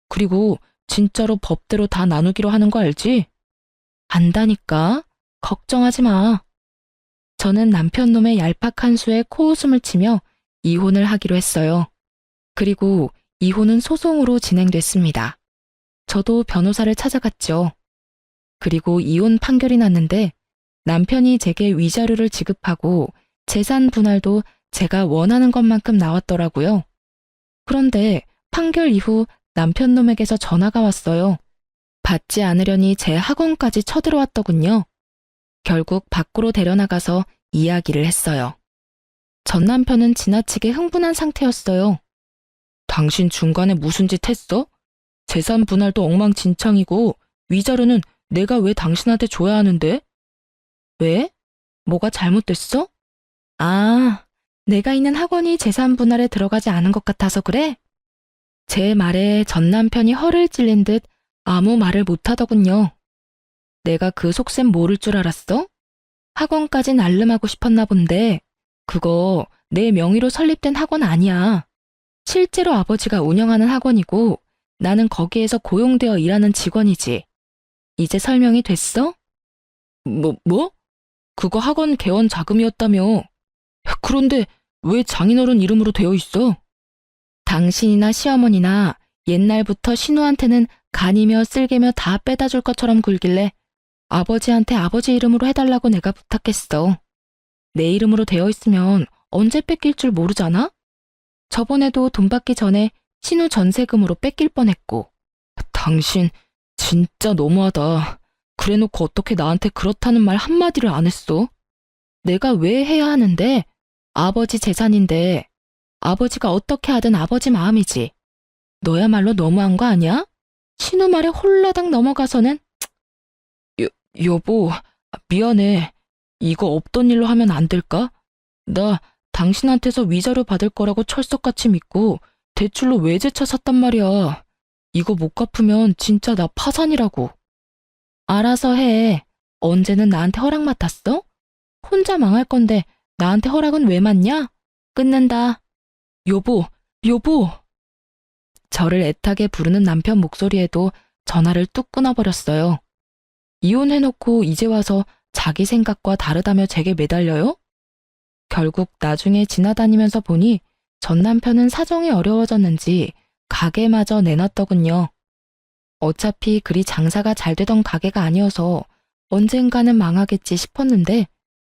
그리고 진짜로 법대로 다 나누기로 하는 거 알지? 안다니까. 걱정하지 마. 저는 남편 놈의 얄팍한 수에 코웃음을 치며 이혼을 하기로 했어요. 그리고 이혼은 소송으로 진행됐습니다. 저도 변호사를 찾아갔죠. 그리고 이혼 판결이 났는데 남편이 제게 위자료를 지급하고 재산 분할도 제가 원하는 것만큼 나왔더라고요. 그런데 판결 이후 남편 놈에게서 전화가 왔어요. 받지 않으려니 제 학원까지 쳐들어왔더군요. 결국 밖으로 데려나가서 이야기를 했어요. 전 남편은 지나치게 흥분한 상태였어요. 당신 중간에 무슨 짓 했어? 재산 분할도 엉망진창이고 위자료는 내가 왜 당신한테 줘야 하는데? 왜? 뭐가 잘못됐어? 아, 내가 있는 학원이 재산 분할에 들어가지 않은 것 같아서 그래? 제 말에 전 남편이 허를 찔린 듯 아무 말을 못하더군요. 내가 그 속셈 모를 줄 알았어? 학원까지 날름하고 싶었나 본데 그거 내 명의로 설립된 학원 아니야. 실제로 아버지가 운영하는 학원이고 나는 거기에서 고용되어 일하는 직원이지. 이제 설명이 됐어? 뭐? 그거 학원 개원 자금이었다며. 그런데 왜 장인어른 이름으로 되어 있어? 당신이나 시어머니나 옛날부터 신우한테는 간이며 쓸개며 다 빼다 줄 것처럼 굴길래 아버지한테 아버지 이름으로 해달라고 내가 부탁했어. 내 이름으로 되어 있으면 언제 뺏길 줄 모르잖아? 저번에도 돈 받기 전에 신우 전세금으로 뺏길 뻔했고. 당신 진짜 너무하다. 그래놓고 어떻게 나한테 그렇다는 말 한마디를 안 했어? 내가 왜 해야 하는데? 아버지 재산인데 아버지가 어떻게 하든 아버지 마음이지. 너야말로 너무한 거 아니야? 신우 말에 홀라당 넘어가서는. 여보, 미안해. 이거 없던 일로 하면 안 될까? 나 당신한테서 위자료 받을 거라고 철석같이 믿고 대출로 외제차 샀단 말이야. 이거 못 갚으면 진짜 나 파산이라고. 알아서 해. 언제는 나한테 허락 맡았어? 혼자 망할 건데 나한테 허락은 왜 맡냐? 끊는다. 여보. 저를 애타게 부르는 남편 목소리에도 전화를 뚝 끊어버렸어요. 이혼해놓고 이제 와서 자기 생각과 다르다며 제게 매달려요? 결국 나중에 지나다니면서 보니 전 남편은 사정이 어려워졌는지 가게마저 내놨더군요. 어차피 그리 장사가 잘 되던 가게가 아니어서 언젠가는 망하겠지 싶었는데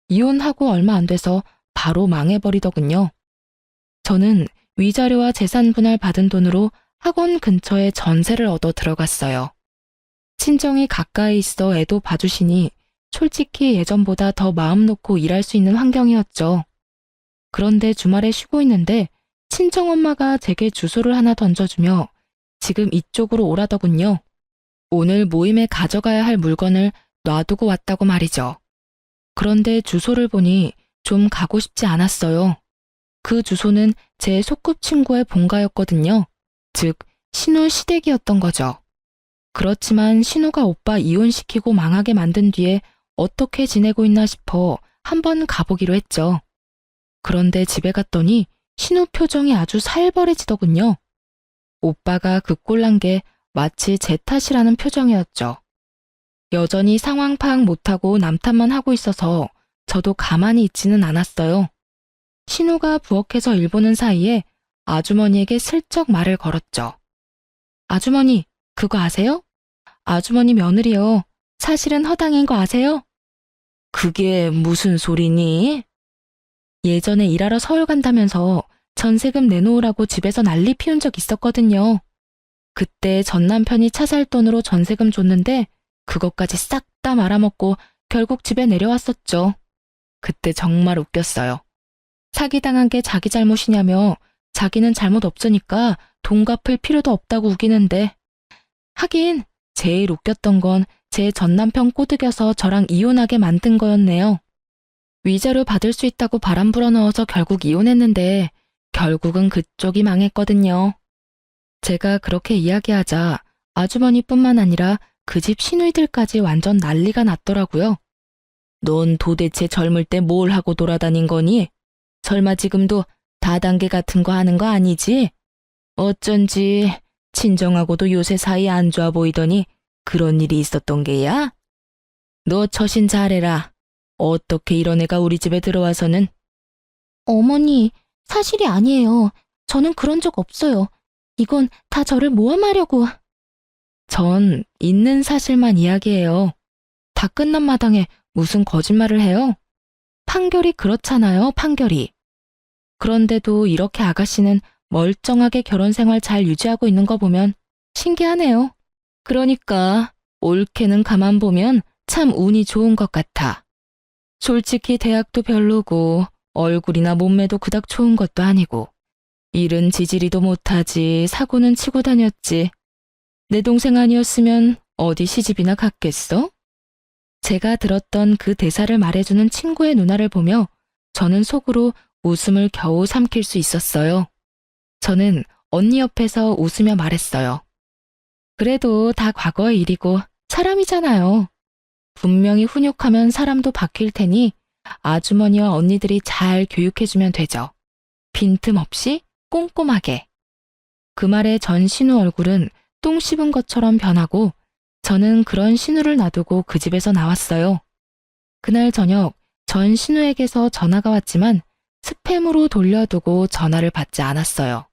이혼하고 얼마 안 돼서 바로 망해버리더군요. 저는 위자료와 재산 분할 받은 돈으로 학원 근처에 전세를 얻어 들어갔어요. 친정이 가까이 있어 애도 봐주시니 솔직히 예전보다 더 마음 놓고 일할 수 있는 환경이었죠. 그런데 주말에 쉬고 있는데 친정엄마가 제게 주소를 하나 던져주며 지금 이쪽으로 오라더군요. 오늘 모임에 가져가야 할 물건을 놔두고 왔다고 말이죠. 그런데 주소를 보니 좀 가고 싶지 않았어요. 그 주소는 제 소꿉친구의 본가였거든요. 즉, 신우 시댁이었던 거죠. 그렇지만 신우가 오빠 이혼시키고 망하게 만든 뒤에 어떻게 지내고 있나 싶어 한번 가보기로 했죠. 그런데 집에 갔더니 신우 표정이 아주 살벌해지더군요. 오빠가 그 꼴난 게 마치 제 탓이라는 표정이었죠. 여전히 상황 파악 못하고 남 탓만 하고 있어서 저도 가만히 있지는 않았어요. 신우가 부엌에서 일 보는 사이에 아주머니에게 슬쩍 말을 걸었죠. 아주머니, 그거 아세요? 아주머니 며느리요. 사실은 허당인 거 아세요? 그게 무슨 소리니? 예전에 일하러 서울 간다면서 전세금 내놓으라고 집에서 난리 피운 적 있었거든요. 그때 전 남편이 차 살 돈으로 전세금 줬는데 그것까지 싹 다 말아먹고 결국 집에 내려왔었죠. 그때 정말 웃겼어요. 사기당한 게 자기 잘못이냐며 자기는 잘못 없으니까 돈 갚을 필요도 없다고 우기는데 하긴 제일 웃겼던 건 제 전남편 꼬드겨서 저랑 이혼하게 만든 거였네요. 위자료 받을 수 있다고 바람 불어넣어서 결국 이혼했는데 결국은 그쪽이 망했거든요. 제가 그렇게 이야기하자 아주머니뿐만 아니라 그 집 시누이들까지 완전 난리가 났더라고요. 넌 도대체 젊을 때 뭘 하고 돌아다닌 거니? 설마 지금도 다단계 같은 거 하는 거 아니지? 어쩐지 친정하고도 요새 사이 안 좋아 보이더니 그런 일이 있었던 게야? 너 처신 잘해라. 어떻게 이런 애가 우리 집에 들어와서는. 어머니, 사실이 아니에요. 저는 그런 적 없어요. 이건 다 저를 모함하려고. 전 있는 사실만 이야기해요. 다 끝난 마당에 무슨 거짓말을 해요? 판결이 그렇잖아요, 판결이. 그런데도 이렇게 아가씨는 멀쩡하게 결혼 생활 잘 유지하고 있는 거 보면 신기하네요. 그러니까 올케는 가만 보면 참 운이 좋은 것 같아. 솔직히 대학도 별로고 얼굴이나 몸매도 그닥 좋은 것도 아니고 일은 지지리도 못하지 사고는 치고 다녔지. 내 동생 아니었으면 어디 시집이나 갔겠어? 제가 들었던 그 대사를 말해주는 친구의 누나를 보며 저는 속으로 웃음을 겨우 삼킬 수 있었어요. 저는 언니 옆에서 웃으며 말했어요. 그래도 다 과거의 일이고 사람이잖아요. 분명히 훈육하면 사람도 바뀔 테니 아주머니와 언니들이 잘 교육해주면 되죠. 빈틈없이 꼼꼼하게. 그 말에 전 신우 얼굴은 똥 씹은 것처럼 변하고 저는 그런 신우를 놔두고 그 집에서 나왔어요. 그날 저녁 전 신우에게서 전화가 왔지만 스팸으로 돌려두고 전화를 받지 않았어요.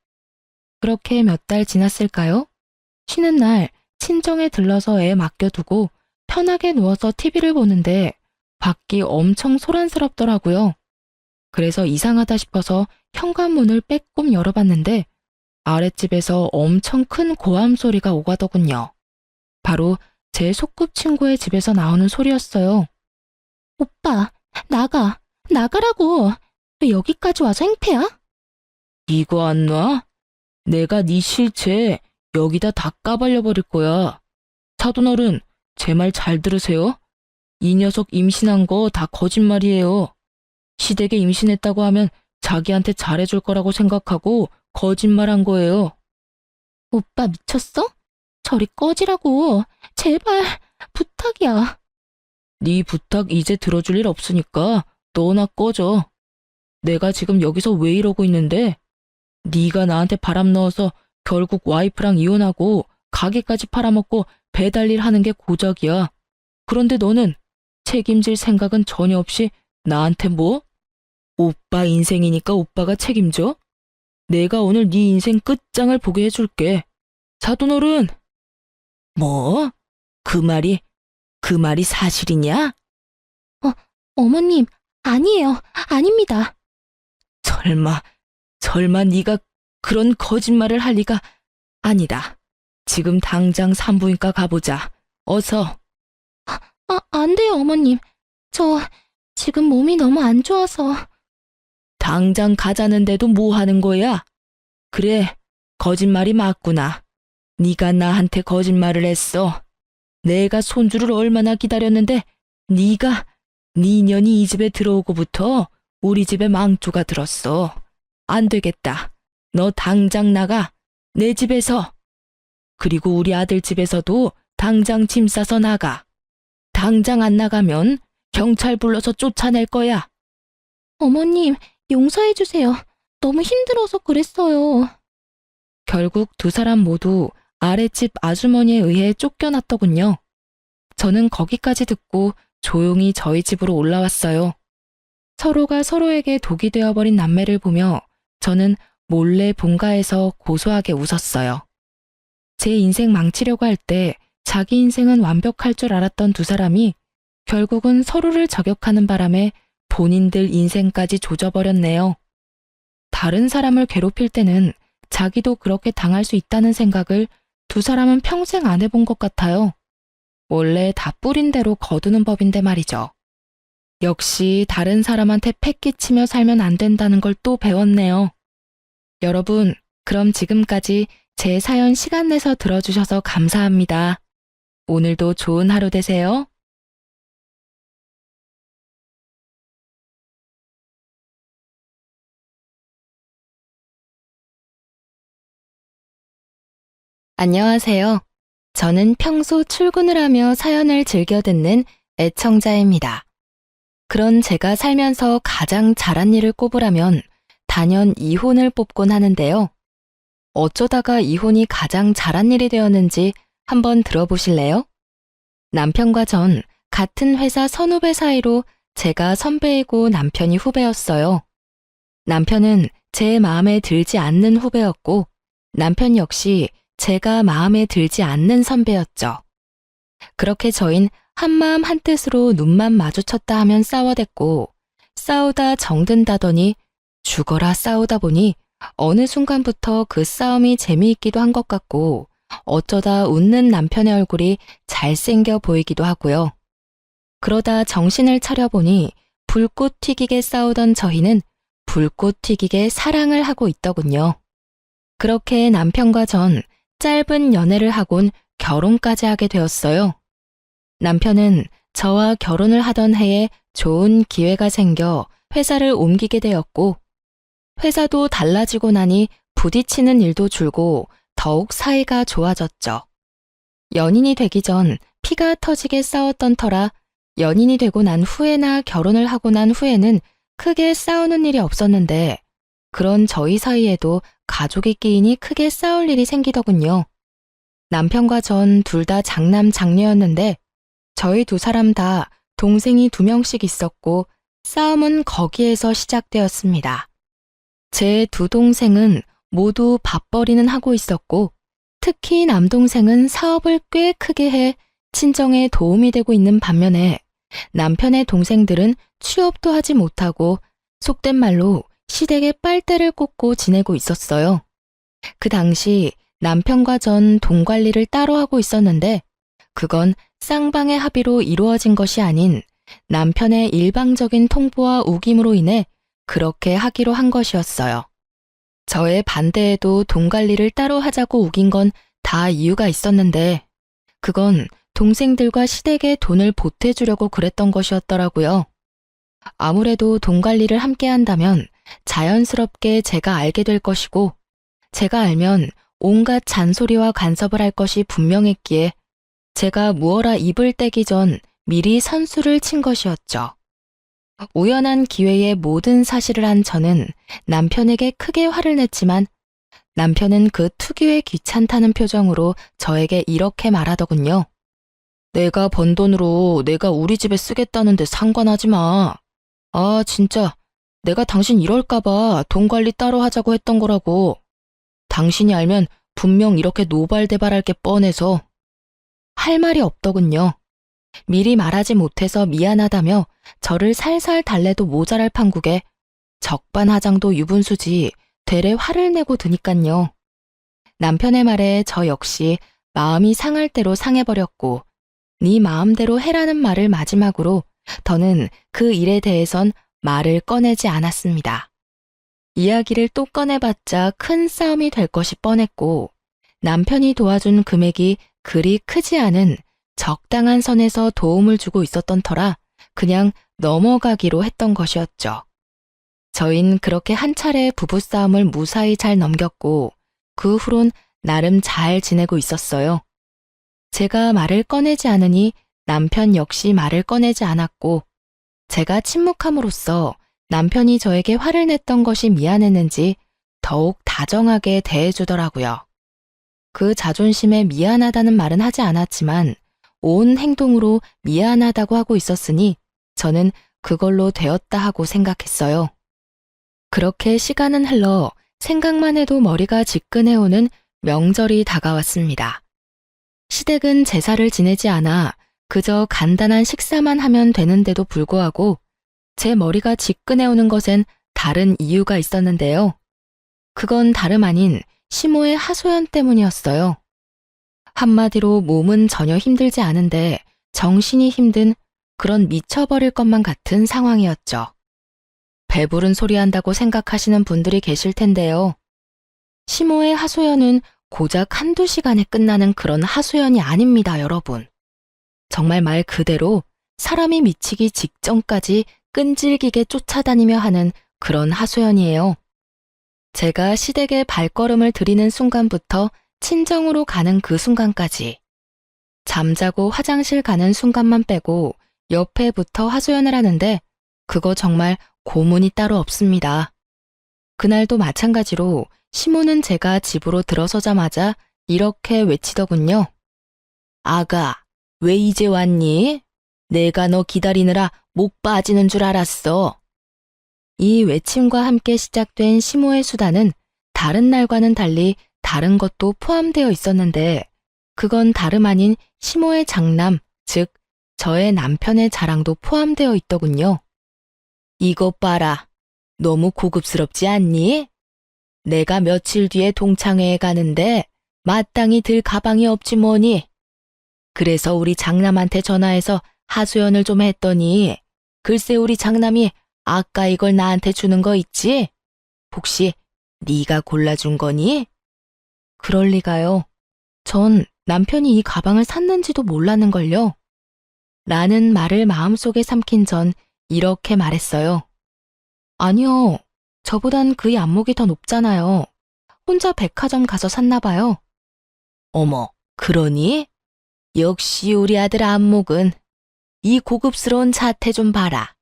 그렇게 몇 달 지났을까요? 쉬는 날 친정에 들러서 애 맡겨두고 편하게 누워서 TV를 보는데 밖이 엄청 소란스럽더라고요. 그래서 이상하다 싶어서 현관문을 빼꼼 열어봤는데 아랫집에서 엄청 큰 고함 소리가 오가더군요. 바로 제 소꿉친구의 집에서 나오는 소리였어요. 오빠, 나가라고. 왜 여기까지 와서 행패야? 이거 안 놔? 내가 네 실체 여기다 다 까발려 버릴 거야. 사돈어른, 제 말 잘 들으세요. 이 녀석 임신한 거 다 거짓말이에요. 시댁에 임신했다고 하면 자기한테 잘해줄 거라고 생각하고 거짓말한 거예요. 오빠 미쳤어? 저리 꺼지라고. 제발 부탁이야. 네 부탁 이제 들어줄 일 없으니까 너나 꺼져. 내가 지금 여기서 왜 이러고 있는데? 네가 나한테 바람 넣어서 결국 와이프랑 이혼하고 가게까지 팔아먹고 배달일 하는 게 고작이야. 그런데 너는 책임질 생각은 전혀 없이 나한테 뭐? 오빠 인생이니까 오빠가 책임져? 내가 오늘 네 인생 끝장을 보게 해줄게. 사돈어른! 뭐? 그 말이 사실이냐? 어머님, 아니에요. 아닙니다. 설마 네가 그런 거짓말을 할 리가. 아니다. 지금 당장 산부인과 가보자. 어서. 안 돼요, 어머님. 저 지금 몸이 너무 안 좋아서. 당장 가자는데도 뭐 하는 거야? 그래, 거짓말이 맞구나. 네가 나한테 거짓말을 했어. 내가 손주를 얼마나 기다렸는데 네가 네 년이 이 집에 들어오고부터 우리 집에 망조가 들었어. 안 되겠다. 너 당장 나가. 내 집에서. 그리고 우리 아들 집에서도 당장 짐 싸서 나가. 당장 안 나가면 경찰 불러서 쫓아낼 거야. 어머님, 용서해주세요. 너무 힘들어서 그랬어요. 결국 두 사람 모두 아랫집 아주머니에 의해 쫓겨났더군요. 저는 거기까지 듣고 조용히 저희 집으로 올라왔어요. 서로가 서로에게 독이 되어버린 남매를 보며 저는 몰래 본가에서 고소하게 웃었어요. 제 인생 망치려고 할 때 자기 인생은 완벽할 줄 알았던 두 사람이 결국은 서로를 저격하는 바람에 본인들 인생까지 조져버렸네요. 다른 사람을 괴롭힐 때는 자기도 그렇게 당할 수 있다는 생각을 두 사람은 평생 안 해본 것 같아요. 원래 다 뿌린 대로 거두는 법인데 말이죠. 역시 다른 사람한테 패 끼치며 살면 안 된다는 걸 또 배웠네요. 여러분, 그럼 지금까지 제 사연 시간 내서 들어주셔서 감사합니다. 오늘도 좋은 하루 되세요. 안녕하세요. 저는 평소 출근을 하며 사연을 즐겨 듣는 애청자입니다. 그런 제가 살면서 가장 잘한 일을 꼽으라면 단연 이혼을 뽑곤 하는데요. 어쩌다가 이혼이 가장 잘한 일이 되었는지 한번 들어보실래요? 남편과 전 같은 회사 선후배 사이로 제가 선배이고 남편이 후배였어요. 남편은 제 마음에 들지 않는 후배였고 남편 역시 제가 마음에 들지 않는 선배였죠. 그렇게 저흰 한마음 한뜻으로 눈만 마주쳤다 하면 싸워댔고 싸우다 정든다더니 죽어라 싸우다 보니 어느 순간부터 그 싸움이 재미있기도 한 것 같고 어쩌다 웃는 남편의 얼굴이 잘생겨 보이기도 하고요. 그러다 정신을 차려보니 불꽃 튀기게 싸우던 저희는 불꽃 튀기게 사랑을 하고 있더군요. 그렇게 남편과 전 짧은 연애를 하곤 결혼까지 하게 되었어요. 남편은 저와 결혼을 하던 해에 좋은 기회가 생겨 회사를 옮기게 되었고 회사도 달라지고 나니 부딪히는 일도 줄고 더욱 사이가 좋아졌죠. 연인이 되기 전 피가 터지게 싸웠던 터라 연인이 되고 난 후에나 결혼을 하고 난 후에는 크게 싸우는 일이 없었는데 그런 저희 사이에도 가족이 끼이니 크게 싸울 일이 생기더군요. 남편과 전 둘 다 장남 장녀였는데 저희 두 사람 다 동생이 2명씩 있었고 싸움은 거기에서 시작되었습니다. 제 두 동생은 모두 밥벌이는 하고 있었고 특히 남동생은 사업을 꽤 크게 해 친정에 도움이 되고 있는 반면에 남편의 동생들은 취업도 하지 못하고 속된 말로 시댁에 빨대를 꽂고 지내고 있었어요. 그 당시 남편과 전 돈 관리를 따로 하고 있었는데 그건 쌍방의 합의로 이루어진 것이 아닌 남편의 일방적인 통보와 우김으로 인해 그렇게 하기로 한 것이었어요. 저의 반대에도 돈 관리를 따로 하자고 우긴 건 다 이유가 있었는데 그건 동생들과 시댁에 돈을 보태주려고 그랬던 것이었더라고요. 아무래도 돈 관리를 함께 한다면 자연스럽게 제가 알게 될 것이고 제가 알면 온갖 잔소리와 간섭을 할 것이 분명했기에 제가 무어라 입을 떼기 전 미리 선수를 친 것이었죠. 우연한 기회에 모든 사실을 한 저는 남편에게 크게 화를 냈지만 남편은 그 특유의 귀찮다는 표정으로 저에게 이렇게 말하더군요. 내가 번 돈으로 내가 우리 집에 쓰겠다는데 상관하지 마. 아, 진짜 내가 당신 이럴까봐 돈 관리 따로 하자고 했던 거라고. 당신이 알면 분명 이렇게 노발대발할 게 뻔해서. 할 말이 없더군요. 미리 말하지 못해서 미안하다며 저를 살살 달래도 모자랄 판국에 적반하장도 유분수지 되레 화를 내고 드니깐요. 남편의 말에 저 역시 마음이 상할 대로 상해버렸고 네 마음대로 해라는 말을 마지막으로 더는 그 일에 대해선 말을 꺼내지 않았습니다. 이야기를 또 꺼내봤자 큰 싸움이 될 것이 뻔했고 남편이 도와준 금액이 그리 크지 않은 적당한 선에서 도움을 주고 있었던 터라 그냥 넘어가기로 했던 것이었죠. 저흰 그렇게 한 차례 부부싸움을 무사히 잘 넘겼고 그 후론 나름 잘 지내고 있었어요. 제가 말을 꺼내지 않으니 남편 역시 말을 꺼내지 않았고 제가 침묵함으로써 남편이 저에게 화를 냈던 것이 미안했는지 더욱 다정하게 대해주더라고요. 그 자존심에 미안하다는 말은 하지 않았지만 온 행동으로 미안하다고 하고 있었으니 저는 그걸로 되었다 하고 생각했어요. 그렇게 시간은 흘러 생각만 해도 머리가 지끈해오는 명절이 다가왔습니다. 시댁은 제사를 지내지 않아 그저 간단한 식사만 하면 되는데도 불구하고 제 머리가 지끈해오는 것엔 다른 이유가 있었는데요. 그건 다름 아닌 시모의 하소연 때문이었어요. 한마디로 몸은 전혀 힘들지 않은데 정신이 힘든 그런 미쳐버릴 것만 같은 상황이었죠. 배부른 소리 한다고 생각하시는 분들이 계실 텐데요. 시모의 하소연은 고작 1~2시간에 끝나는 그런 하소연이 아닙니다, 여러분. 정말 말 그대로 사람이 미치기 직전까지 끈질기게 쫓아다니며 하는 그런 하소연이에요. 제가 시댁에 발걸음을 들이는 순간부터 친정으로 가는 그 순간까지 잠자고 화장실 가는 순간만 빼고 옆에 붙어 하소연을 하는데 그거 정말 고문이 따로 없습니다. 그날도 마찬가지로 시모는 제가 집으로 들어서자마자 이렇게 외치더군요. 아가, 왜 이제 왔니? 내가 너 기다리느라 목 빠지는 줄 알았어. 이 외침과 함께 시작된 시모의 수다는 다른 날과는 달리 다른 것도 포함되어 있었는데 그건 다름 아닌 시모의 장남, 즉 저의 남편의 자랑도 포함되어 있더군요. 이것 봐라. 너무 고급스럽지 않니? 내가 며칠 뒤에 동창회에 가는데 마땅히 들 가방이 없지 뭐니. 그래서 우리 장남한테 전화해서 하소연을 좀 했더니 글쎄 우리 장남이 아까 이걸 나한테 주는 거 있지? 혹시 네가 골라준 거니? 그럴 리가요. 전 남편이 이 가방을 샀는지도 몰랐는걸요. 라는 말을 마음속에 삼킨 전 이렇게 말했어요. 아니요. 저보단 그의 안목이 더 높잖아요. 혼자 백화점 가서 샀나 봐요. 어머, 그러니? 역시 우리 아들 안목은 이 고급스러운 자태 좀 봐라.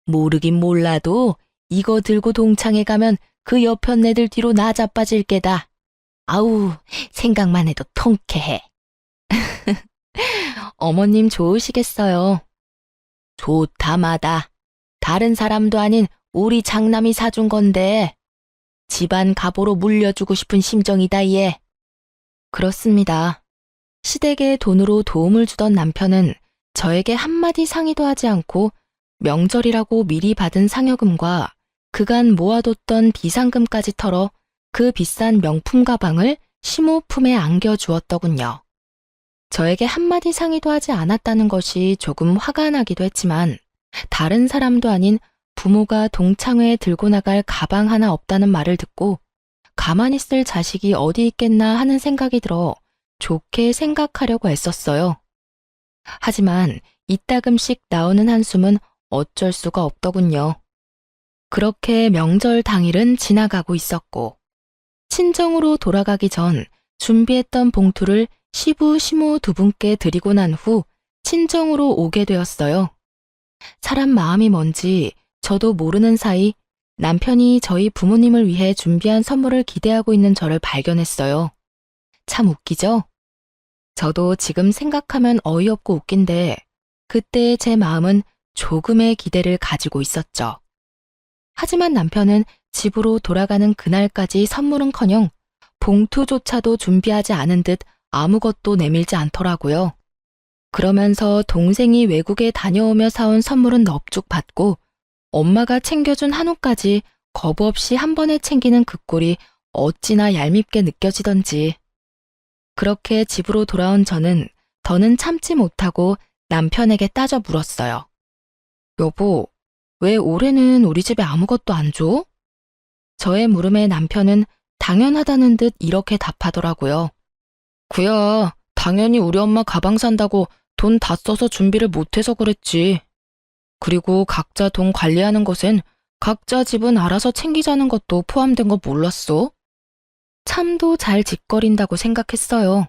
모르긴 몰라도 이거 들고 동창회 가면 그 여편네들 뒤로 나 자빠질 게다. 아우, 생각만 해도 통쾌해. 어머님 좋으시겠어요. 좋다마다. 다른 사람도 아닌 우리 장남이 사준 건데 집안 갑오로 물려주고 싶은 심정이다 얘. 그렇습니다. 시댁에 돈으로 도움을 주던 남편은 저에게 한마디 상의도 하지 않고 명절이라고 미리 받은 상여금과 그간 모아뒀던 비상금까지 털어 그 비싼 명품 가방을 시모 품에 안겨주었더군요. 저에게 한마디 상의도 하지 않았다는 것이 조금 화가 나기도 했지만 다른 사람도 아닌 부모가 동창회에 들고 나갈 가방 하나 없다는 말을 듣고 가만히 있을 자식이 어디 있겠나 하는 생각이 들어 좋게 생각하려고 애썼어요. 하지만 이따금씩 나오는 한숨은 어쩔 수가 없더군요. 그렇게 명절 당일은 지나가고 있었고 친정으로 돌아가기 전 준비했던 봉투를 시부, 시모 두 분께 드리고 난 후 친정으로 오게 되었어요. 사람 마음이 뭔지 저도 모르는 사이 남편이 저희 부모님을 위해 준비한 선물을 기대하고 있는 저를 발견했어요. 참 웃기죠? 저도 지금 생각하면 어이없고 웃긴데 그때의 제 마음은 조금의 기대를 가지고 있었죠. 하지만 남편은 집으로 돌아가는 그날까지 선물은커녕 봉투조차도 준비하지 않은 듯 아무것도 내밀지 않더라고요. 그러면서 동생이 외국에 다녀오며 사온 선물은 넙죽 받고 엄마가 챙겨준 한우까지 거부 없이 한 번에 챙기는 그 꼴이 어찌나 얄밉게 느껴지던지. 그렇게 집으로 돌아온 저는 더는 참지 못하고 남편에게 따져 물었어요. 여보, 왜 올해는 우리 집에 아무것도 안 줘? 저의 물음에 남편은 당연하다는 듯 이렇게 답하더라고요. 그야, 당연히 우리 엄마 가방 산다고 돈 다 써서 준비를 못해서 그랬지. 그리고 각자 돈 관리하는 것엔 각자 집은 알아서 챙기자는 것도 포함된 거 몰랐어? 참도 잘 짓거린다고 생각했어요.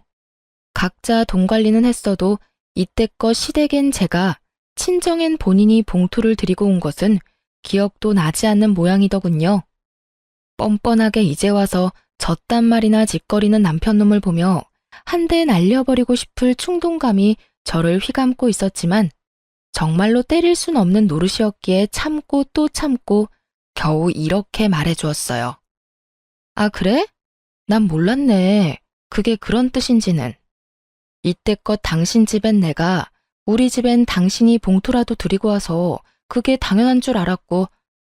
각자 돈 관리는 했어도 이때껏 시댁엔 제가 친정엔 본인이 봉투를 드리고 온 것은 기억도 나지 않는 모양이더군요. 뻔뻔하게 이제 와서 저딴 말이나 짓거리는 남편놈을 보며 한 대 날려버리고 싶을 충동감이 저를 휘감고 있었지만 정말로 때릴 순 없는 노릇이었기에 참고 또 참고 겨우 이렇게 말해주었어요. 아, 그래? 난 몰랐네. 그게 그런 뜻인지는. 이때껏 당신 집엔 내가, 우리 집엔 당신이 봉투라도 드리고 와서 그게 당연한 줄 알았고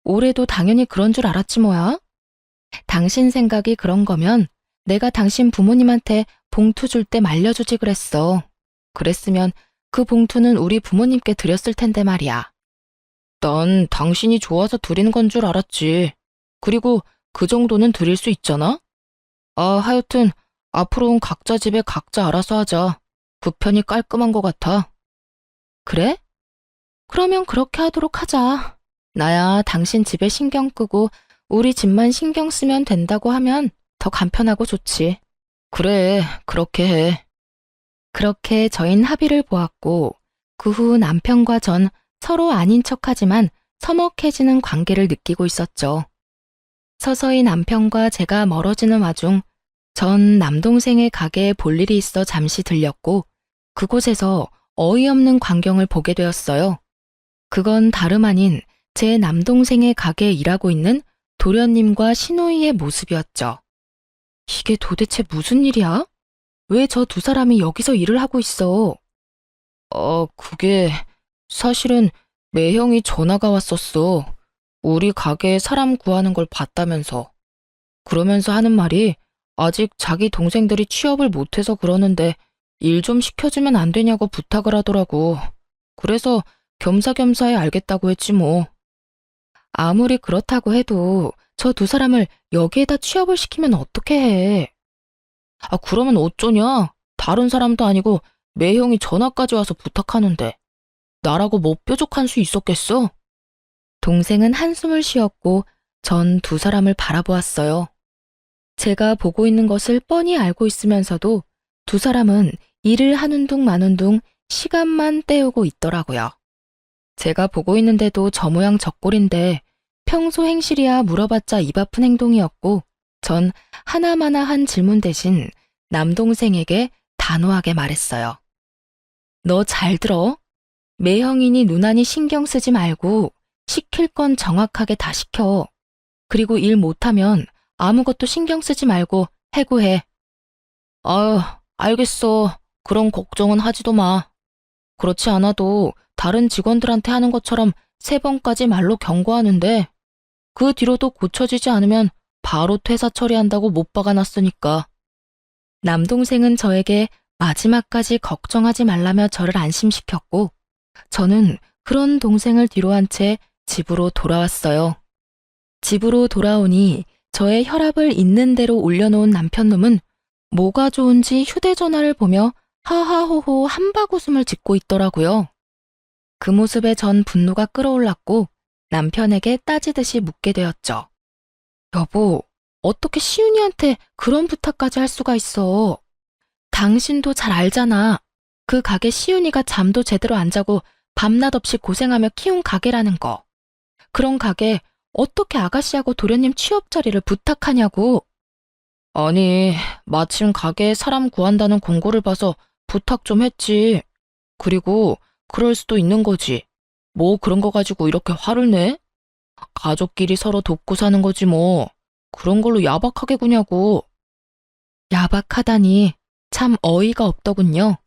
올해도 당연히 그런 줄 알았지 뭐야? 당신 생각이 그런 거면 내가 당신 부모님한테 봉투 줄 때 말려주지 그랬어. 그랬으면 그 봉투는 우리 부모님께 드렸을 텐데 말이야. 난 당신이 좋아서 드리는 건 줄 알았지. 그리고 그 정도는 드릴 수 있잖아? 하여튼 앞으로는 각자 집에 각자 알아서 하자. 그 편이 깔끔한 것 같아. 그래? 그러면 그렇게 하도록 하자. 나야 당신 집에 신경 끄고 우리 집만 신경 쓰면 된다고 하면 더 간편하고 좋지. 그래, 그렇게 해. 그렇게 저흰 합의를 보았고 그 후 남편과 전 서로 아닌 척하지만 서먹해지는 관계를 느끼고 있었죠. 서서히 남편과 제가 멀어지는 와중 전 남동생의 가게에 볼 일이 있어 잠시 들렸고 그곳에서 어이없는 광경을 보게 되었어요. 그건 다름 아닌 제 남동생의 가게에 일하고 있는 도련님과 시누이의 모습이었죠. 이게 도대체 무슨 일이야? 왜 저 두 사람이 여기서 일을 하고 있어? 그게 사실은 매형이 전화가 왔었어. 우리 가게에 사람 구하는 걸 봤다면서. 그러면서 하는 말이 아직 자기 동생들이 취업을 못해서 그러는데 일 좀 시켜주면 안 되냐고 부탁을 하더라고. 그래서 겸사겸사에 알겠다고 했지 뭐. 아무리 그렇다고 해도 저 두 사람을 여기에다 취업을 시키면 어떻게 해? 그러면 어쩌냐? 다른 사람도 아니고 매형이 전화까지 와서 부탁하는데 나라고 뭐 뾰족한 수 있었겠어? 동생은 한숨을 쉬었고 전 두 사람을 바라보았어요. 제가 보고 있는 것을 뻔히 알고 있으면서도 두 사람은 일을 하는 둥 마는 둥 시간만 때우고 있더라고요. 제가 보고 있는데도 저 모양 저 꼴인데 평소 행실이야 물어봤자 입 아픈 행동이었고 전 하나마나한 질문 대신 남동생에게 단호하게 말했어요. 너 잘 들어? 매형이니 누나니 신경 쓰지 말고 시킬 건 정확하게 다 시켜. 그리고 일 못하면 아무것도 신경 쓰지 말고 해고해. 아유, 알겠어. 그런 걱정은 하지도 마. 그렇지 않아도 다른 직원들한테 하는 것처럼 3번까지 말로 경고하는데 그 뒤로도 고쳐지지 않으면 바로 퇴사 처리한다고 못 박아놨으니까. 남동생은 저에게 마지막까지 걱정하지 말라며 저를 안심시켰고 저는 그런 동생을 뒤로한 채 집으로 돌아왔어요. 집으로 돌아오니 저의 혈압을 있는 대로 올려놓은 남편놈은 뭐가 좋은지 휴대전화를 보며 하하호호 한바구음을 짓고 있더라고요. 그 모습에 전 분노가 끌어올랐고 남편에게 따지듯이 묻게 되었죠. 여보, 어떻게 시윤이한테 그런 부탁까지 할 수가 있어? 당신도 잘 알잖아. 그 가게 시윤이가 잠도 제대로 안 자고 밤낮 없이 고생하며 키운 가게라는 거. 그런 가게 어떻게 아가씨하고 도련님 취업 자리를 부탁하냐고. 아니, 마침 가게에 사람 구한다는 공고를 봐서 부탁 좀 했지. 그리고 그럴 수도 있는 거지. 뭐 그런 거 가지고 이렇게 화를 내? 가족끼리 서로 돕고 사는 거지 뭐. 그런 걸로 야박하게 구냐고. 야박하다니 참 어이가 없더군요.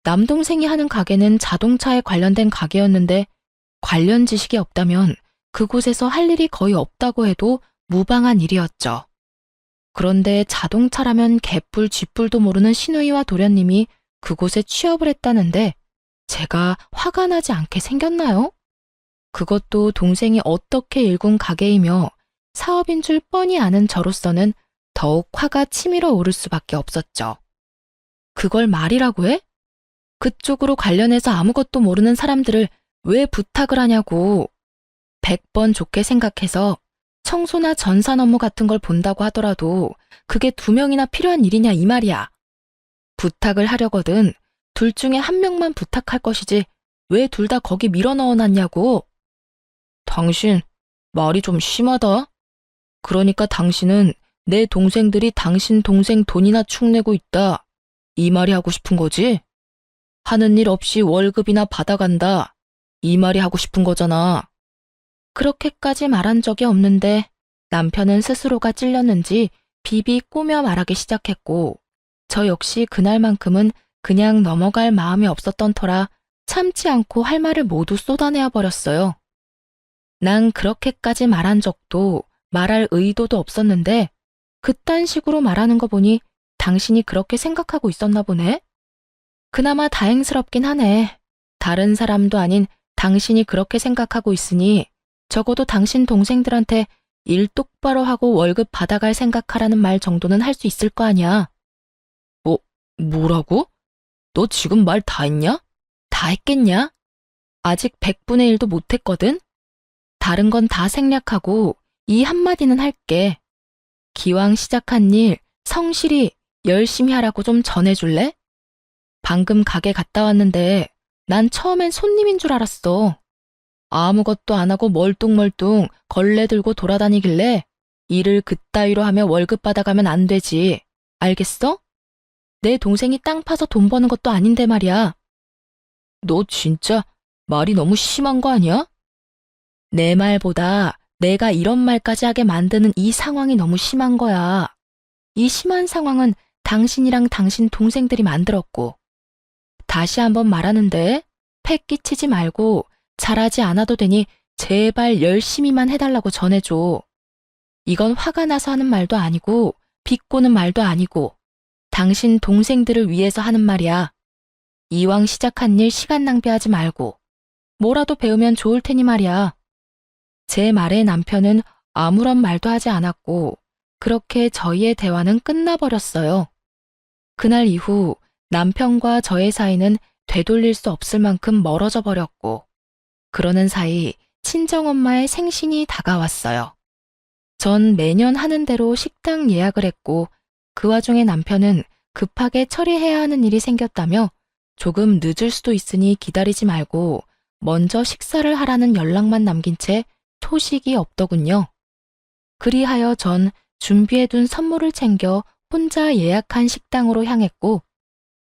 남동생이 하는 가게는 자동차에 관련된 가게였는데 관련 지식이 없다면 그곳에서 할 일이 거의 없다고 해도 무방한 일이었죠. 그런데 자동차라면 개뿔 쥐뿔도 모르는 시누이와 도련님이 그곳에 취업을 했다는데 제가 화가 나지 않게 생겼나요? 그것도 동생이 어떻게 일군 가게이며 사업인 줄 뻔히 아는 저로서는 더욱 화가 치밀어 오를 수밖에 없었죠. 그걸 말이라고 해? 그쪽으로 관련해서 아무것도 모르는 사람들을 왜 부탁을 하냐고. 100번 좋게 생각해서 청소나 전산 업무 같은 걸 본다고 하더라도 그게 2명이나 필요한 일이냐 이 말이야. 부탁을 하려거든 둘 중에 한 명만 부탁할 것이지 왜 둘 다 거기 밀어 넣어놨냐고. 당신 말이 좀 심하다. 그러니까 당신은 내 동생들이 당신 동생 돈이나 축내고 있다. 이 말이 하고 싶은 거지? 하는 일 없이 월급이나 받아간다. 이 말이 하고 싶은 거잖아. 그렇게까지 말한 적이 없는데 남편은 스스로가 찔렸는지 비비 꼬며 말하기 시작했고 저 역시 그날만큼은 그냥 넘어갈 마음이 없었던 터라 참지 않고 할 말을 모두 쏟아내어 버렸어요. 난 그렇게까지 말한 적도 말할 의도도 없었는데 그딴 식으로 말하는 거 보니 당신이 그렇게 생각하고 있었나 보네? 그나마 다행스럽긴 하네. 다른 사람도 아닌 당신이 그렇게 생각하고 있으니 적어도 당신 동생들한테 일 똑바로 하고 월급 받아갈 생각하라는 말 정도는 할 수 있을 거 아니야. 뭐라고? 너 지금 말 다 했냐? 다 했겠냐? 아직 100분의 1도 못했거든? 다른 건 다 생략하고 이 한마디는 할게. 기왕 시작한 일 성실히 열심히 하라고 좀 전해줄래? 방금 가게 갔다 왔는데 난 처음엔 손님인 줄 알았어. 아무것도 안 하고 멀뚱멀뚱 걸레 들고 돌아다니길래 일을 그따위로 하며 월급 받아가면 안 되지. 알겠어? 내 동생이 땅 파서 돈 버는 것도 아닌데 말이야. 너 진짜 말이 너무 심한 거 아니야? 내 말보다 내가 이런 말까지 하게 만드는 이 상황이 너무 심한 거야. 이 심한 상황은 당신이랑 당신 동생들이 만들었고. 다시 한번 말하는데 패 끼치지 말고 잘하지 않아도 되니 제발 열심히만 해달라고 전해줘. 이건 화가 나서 하는 말도 아니고 비꼬는 말도 아니고 당신 동생들을 위해서 하는 말이야. 이왕 시작한 일 시간 낭비하지 말고 뭐라도 배우면 좋을 테니 말이야. 제 말에 남편은 아무런 말도 하지 않았고 그렇게 저희의 대화는 끝나버렸어요. 그날 이후 남편과 저의 사이는 되돌릴 수 없을 만큼 멀어져 버렸고 그러는 사이 친정엄마의 생신이 다가왔어요. 전 매년 하는 대로 식당 예약을 했고 그 와중에 남편은 급하게 처리해야 하는 일이 생겼다며 조금 늦을 수도 있으니 기다리지 말고 먼저 식사를 하라는 연락만 남긴 채 소식이 없더군요. 그리하여 전 준비해둔 선물을 챙겨 혼자 예약한 식당으로 향했고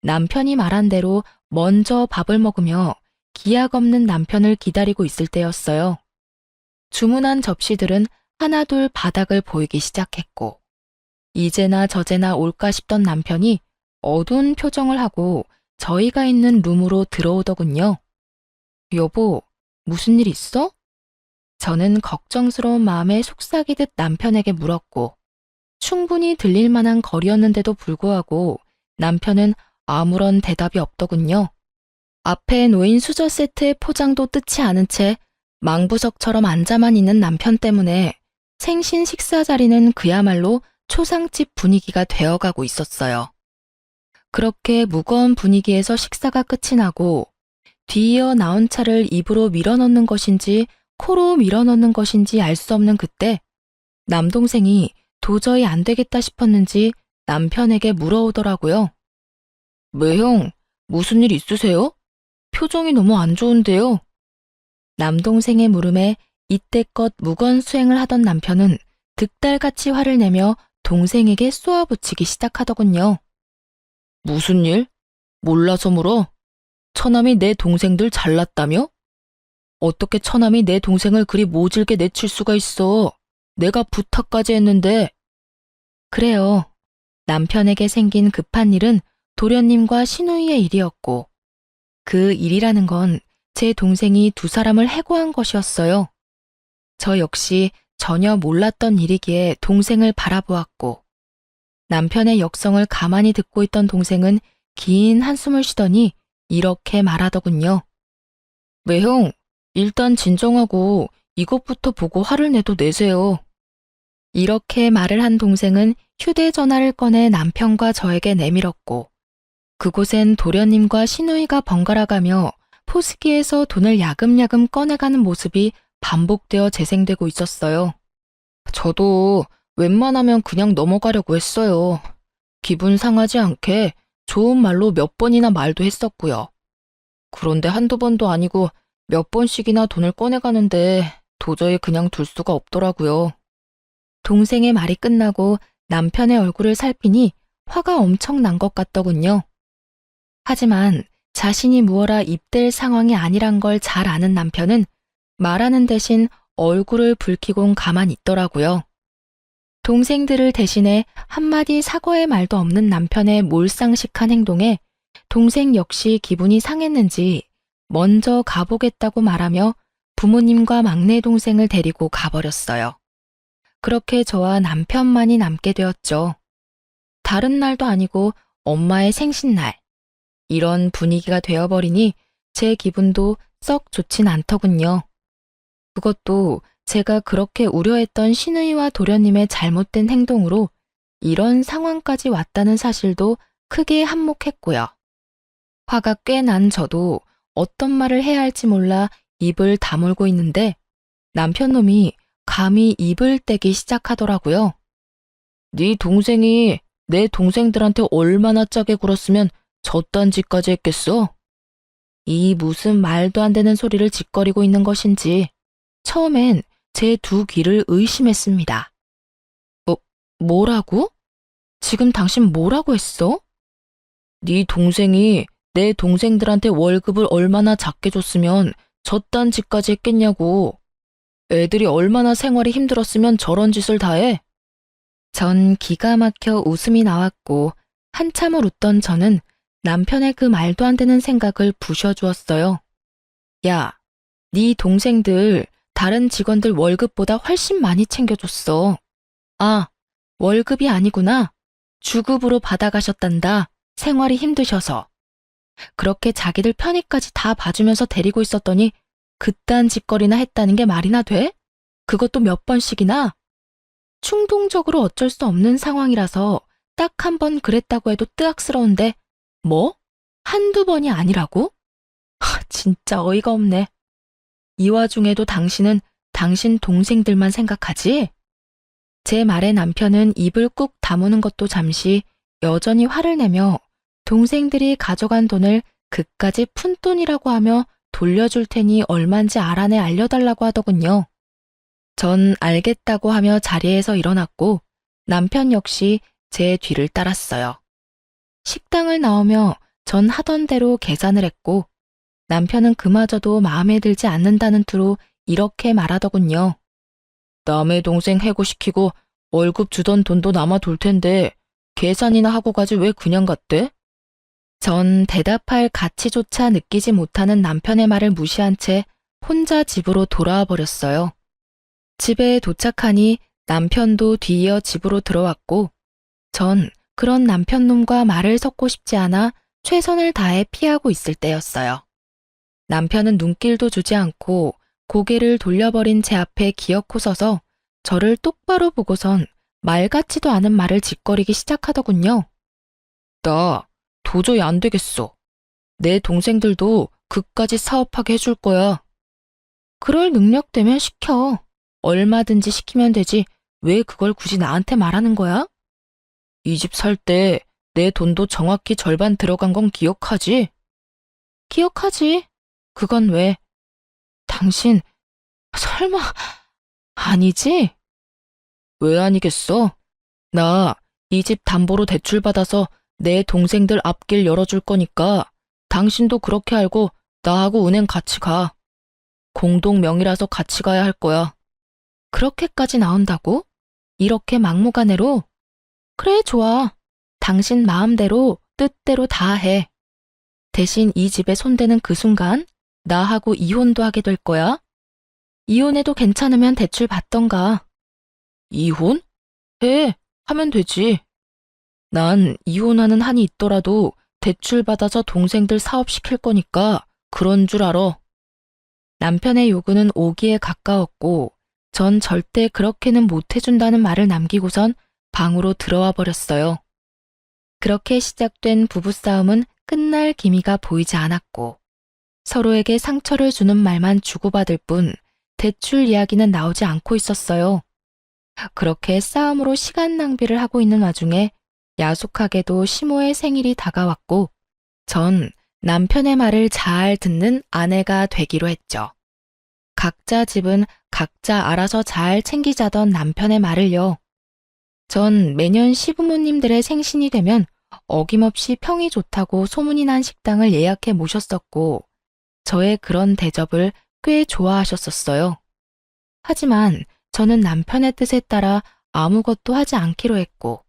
남편이 말한 대로 먼저 밥을 먹으며 기약 없는 남편을 기다리고 있을 때였어요. 주문한 접시들은 하나둘 바닥을 보이기 시작했고 이제나 저제나 올까 싶던 남편이 어두운 표정을 하고 저희가 있는 룸으로 들어오더군요. 여보, 무슨 일 있어? 저는 걱정스러운 마음에 속삭이듯 남편에게 물었고 충분히 들릴 만한 거리였는데도 불구하고 남편은 아무런 대답이 없더군요. 앞에 놓인 수저 세트의 포장도 뜯지 않은 채 망부석처럼 앉아만 있는 남편 때문에 생신 식사 자리는 그야말로 초상집 분위기가 되어가고 있었어요. 그렇게 무거운 분위기에서 식사가 끝이 나고 뒤이어 나온 차를 입으로 밀어넣는 것인지 코로 밀어넣는 것인지 알 수 없는 그때 남동생이 도저히 안 되겠다 싶었는지 남편에게 물어오더라고요. 왜 형, 무슨 일 있으세요? 표정이 너무 안 좋은데요. 남동생의 물음에 이때껏 무건수행을 하던 남편은 득달같이 화를 내며 동생에게 쏘아붙이기 시작하더군요. 무슨 일? 몰라서 물어? 처남이 내 동생들 잘났다며? 어떻게 처남이 내 동생을 그리 모질게 내칠 수가 있어? 내가 부탁까지 했는데. 그래요. 남편에게 생긴 급한 일은 도련님과 시누이의 일이었고 그 일이라는 건 제 동생이 두 사람을 해고한 것이었어요. 저 역시 전혀 몰랐던 일이기에 동생을 바라보았고 남편의 역성을 가만히 듣고 있던 동생은 긴 한숨을 쉬더니 이렇게 말하더군요. 왜 형, 일단 진정하고 이것부터 보고 화를 내도 내세요. 이렇게 말을 한 동생은 휴대전화를 꺼내 남편과 저에게 내밀었고 그곳엔 도련님과 시누이가 번갈아가며 포스기에서 돈을 야금야금 꺼내가는 모습이 반복되어 재생되고 있었어요. 저도 웬만하면 그냥 넘어가려고 했어요. 기분 상하지 않게 좋은 말로 몇 번이나 말도 했었고요. 그런데 한두 번도 아니고 몇 번씩이나 돈을 꺼내가는데 도저히 그냥 둘 수가 없더라고요. 동생의 말이 끝나고 남편의 얼굴을 살피니 화가 엄청 난 것 같더군요. 하지만 자신이 무어라 입댈 상황이 아니란 걸 잘 아는 남편은 말하는 대신 얼굴을 붉히곤 가만히 있더라고요. 동생들을 대신해 한마디 사과의 말도 없는 남편의 몰상식한 행동에 동생 역시 기분이 상했는지 먼저 가보겠다고 말하며 부모님과 막내 동생을 데리고 가버렸어요. 그렇게 저와 남편만이 남게 되었죠. 다른 날도 아니고 엄마의 생신날. 이런 분위기가 되어버리니 제 기분도 썩 좋진 않더군요. 그것도 제가 그렇게 우려했던 시누이와 도련님의 잘못된 행동으로 이런 상황까지 왔다는 사실도 크게 한몫했고요. 화가 꽤 난 저도 어떤 말을 해야 할지 몰라 입을 다물고 있는데 남편 놈이 감히 입을 떼기 시작하더라고요. 네 동생이 내 동생들한테 얼마나 짜게 굴었으면 저딴 짓까지 했겠어? 이 무슨 말도 안 되는 소리를 짓거리고 있는 것인지 처음엔 제 두 귀를 의심했습니다. 뭐라고? 지금 당신 뭐라고 했어? 네 동생이 내 동생들한테 월급을 얼마나 작게 줬으면 저딴 짓까지 했겠냐고. 애들이 얼마나 생활이 힘들었으면 저런 짓을 다 해? 전 기가 막혀 웃음이 나왔고 한참을 웃던 저는 남편의 그 말도 안 되는 생각을 부셔주었어요. 야, 네 동생들 다른 직원들 월급보다 훨씬 많이 챙겨줬어. 아, 월급이 아니구나. 주급으로 받아가셨단다. 생활이 힘드셔서. 그렇게 자기들 편의까지 다 봐주면서 데리고 있었더니 그딴 짓거리나 했다는 게 말이나 돼? 그것도 몇 번씩이나? 충동적으로 어쩔 수 없는 상황이라서 딱 한 번 그랬다고 해도 뜨악스러운데 뭐? 한두 번이 아니라고? 진짜 어이가 없네. 이 와중에도 당신은 당신 동생들만 생각하지? 제 말에 남편은 입을 꾹 다무는 것도 잠시 여전히 화를 내며 동생들이 가져간 돈을 그까지 푼돈이라고 하며 돌려줄 테니 얼만지 알아내 알려달라고 하더군요. 전 알겠다고 하며 자리에서 일어났고 남편 역시 제 뒤를 따랐어요. 식당을 나오며 전 하던 대로 계산을 했고 남편은 그마저도 마음에 들지 않는다는 투로 이렇게 말하더군요. 남의 동생 해고시키고 월급 주던 돈도 남아 돌 텐데 계산이나 하고 가지 왜 그냥 갔대? 전 대답할 가치조차 느끼지 못하는 남편의 말을 무시한 채 혼자 집으로 돌아와 버렸어요. 집에 도착하니 남편도 뒤이어 집으로 들어왔고 전 그런 남편놈과 말을 섞고 싶지 않아 최선을 다해 피하고 있을 때였어요. 남편은 눈길도 주지 않고 고개를 돌려버린 제 앞에 기어코 서서 저를 똑바로 보고선 말 같지도 않은 말을 짓거리기 시작하더군요. 나 도저히 안 되겠어. 내 동생들도 그까지 사업하게 해줄 거야. 그럴 능력 되면 시켜. 얼마든지 시키면 되지. 왜 그걸 굳이 나한테 말하는 거야? 이 집 살 때 내 돈도 정확히 절반 들어간 건 기억하지? 기억하지. 그건 왜? 당신 설마 아니지? 왜 아니겠어? 나 이 집 담보로 대출 받아서 내 동생들 앞길 열어줄 거니까 당신도 그렇게 알고 나하고 은행 같이 가. 공동 명의라서 같이 가야 할 거야. 그렇게까지 나온다고? 이렇게 막무가내로? 그래, 좋아. 당신 마음대로 뜻대로 다 해. 대신 이 집에 손대는 그 순간 나하고 이혼도 하게 될 거야. 이혼해도 괜찮으면 대출 받던가. 이혼? 하면 되지. 난 이혼하는 한이 있더라도 대출 받아서 동생들 사업시킬 거니까 그런 줄 알아. 남편의 요구는 오기에 가까웠고 전 절대 그렇게는 못 해준다는 말을 남기고선 방으로 들어와 버렸어요. 그렇게 시작된 부부싸움은 끝날 기미가 보이지 않았고 서로에게 상처를 주는 말만 주고받을 뿐 대출 이야기는 나오지 않고 있었어요. 그렇게 싸움으로 시간 낭비를 하고 있는 와중에 야속하게도 시모의 생일이 다가왔고 전 남편의 말을 잘 듣는 아내가 되기로 했죠. 각자 집은 각자 알아서 잘 챙기자던 남편의 말을요. 전 매년 시부모님들의 생신이 되면 어김없이 평이 좋다고 소문이 난 식당을 예약해 모셨었고 저의 그런 대접을 꽤 좋아하셨었어요. 하지만 저는 남편의 뜻에 따라 아무것도 하지 않기로 했고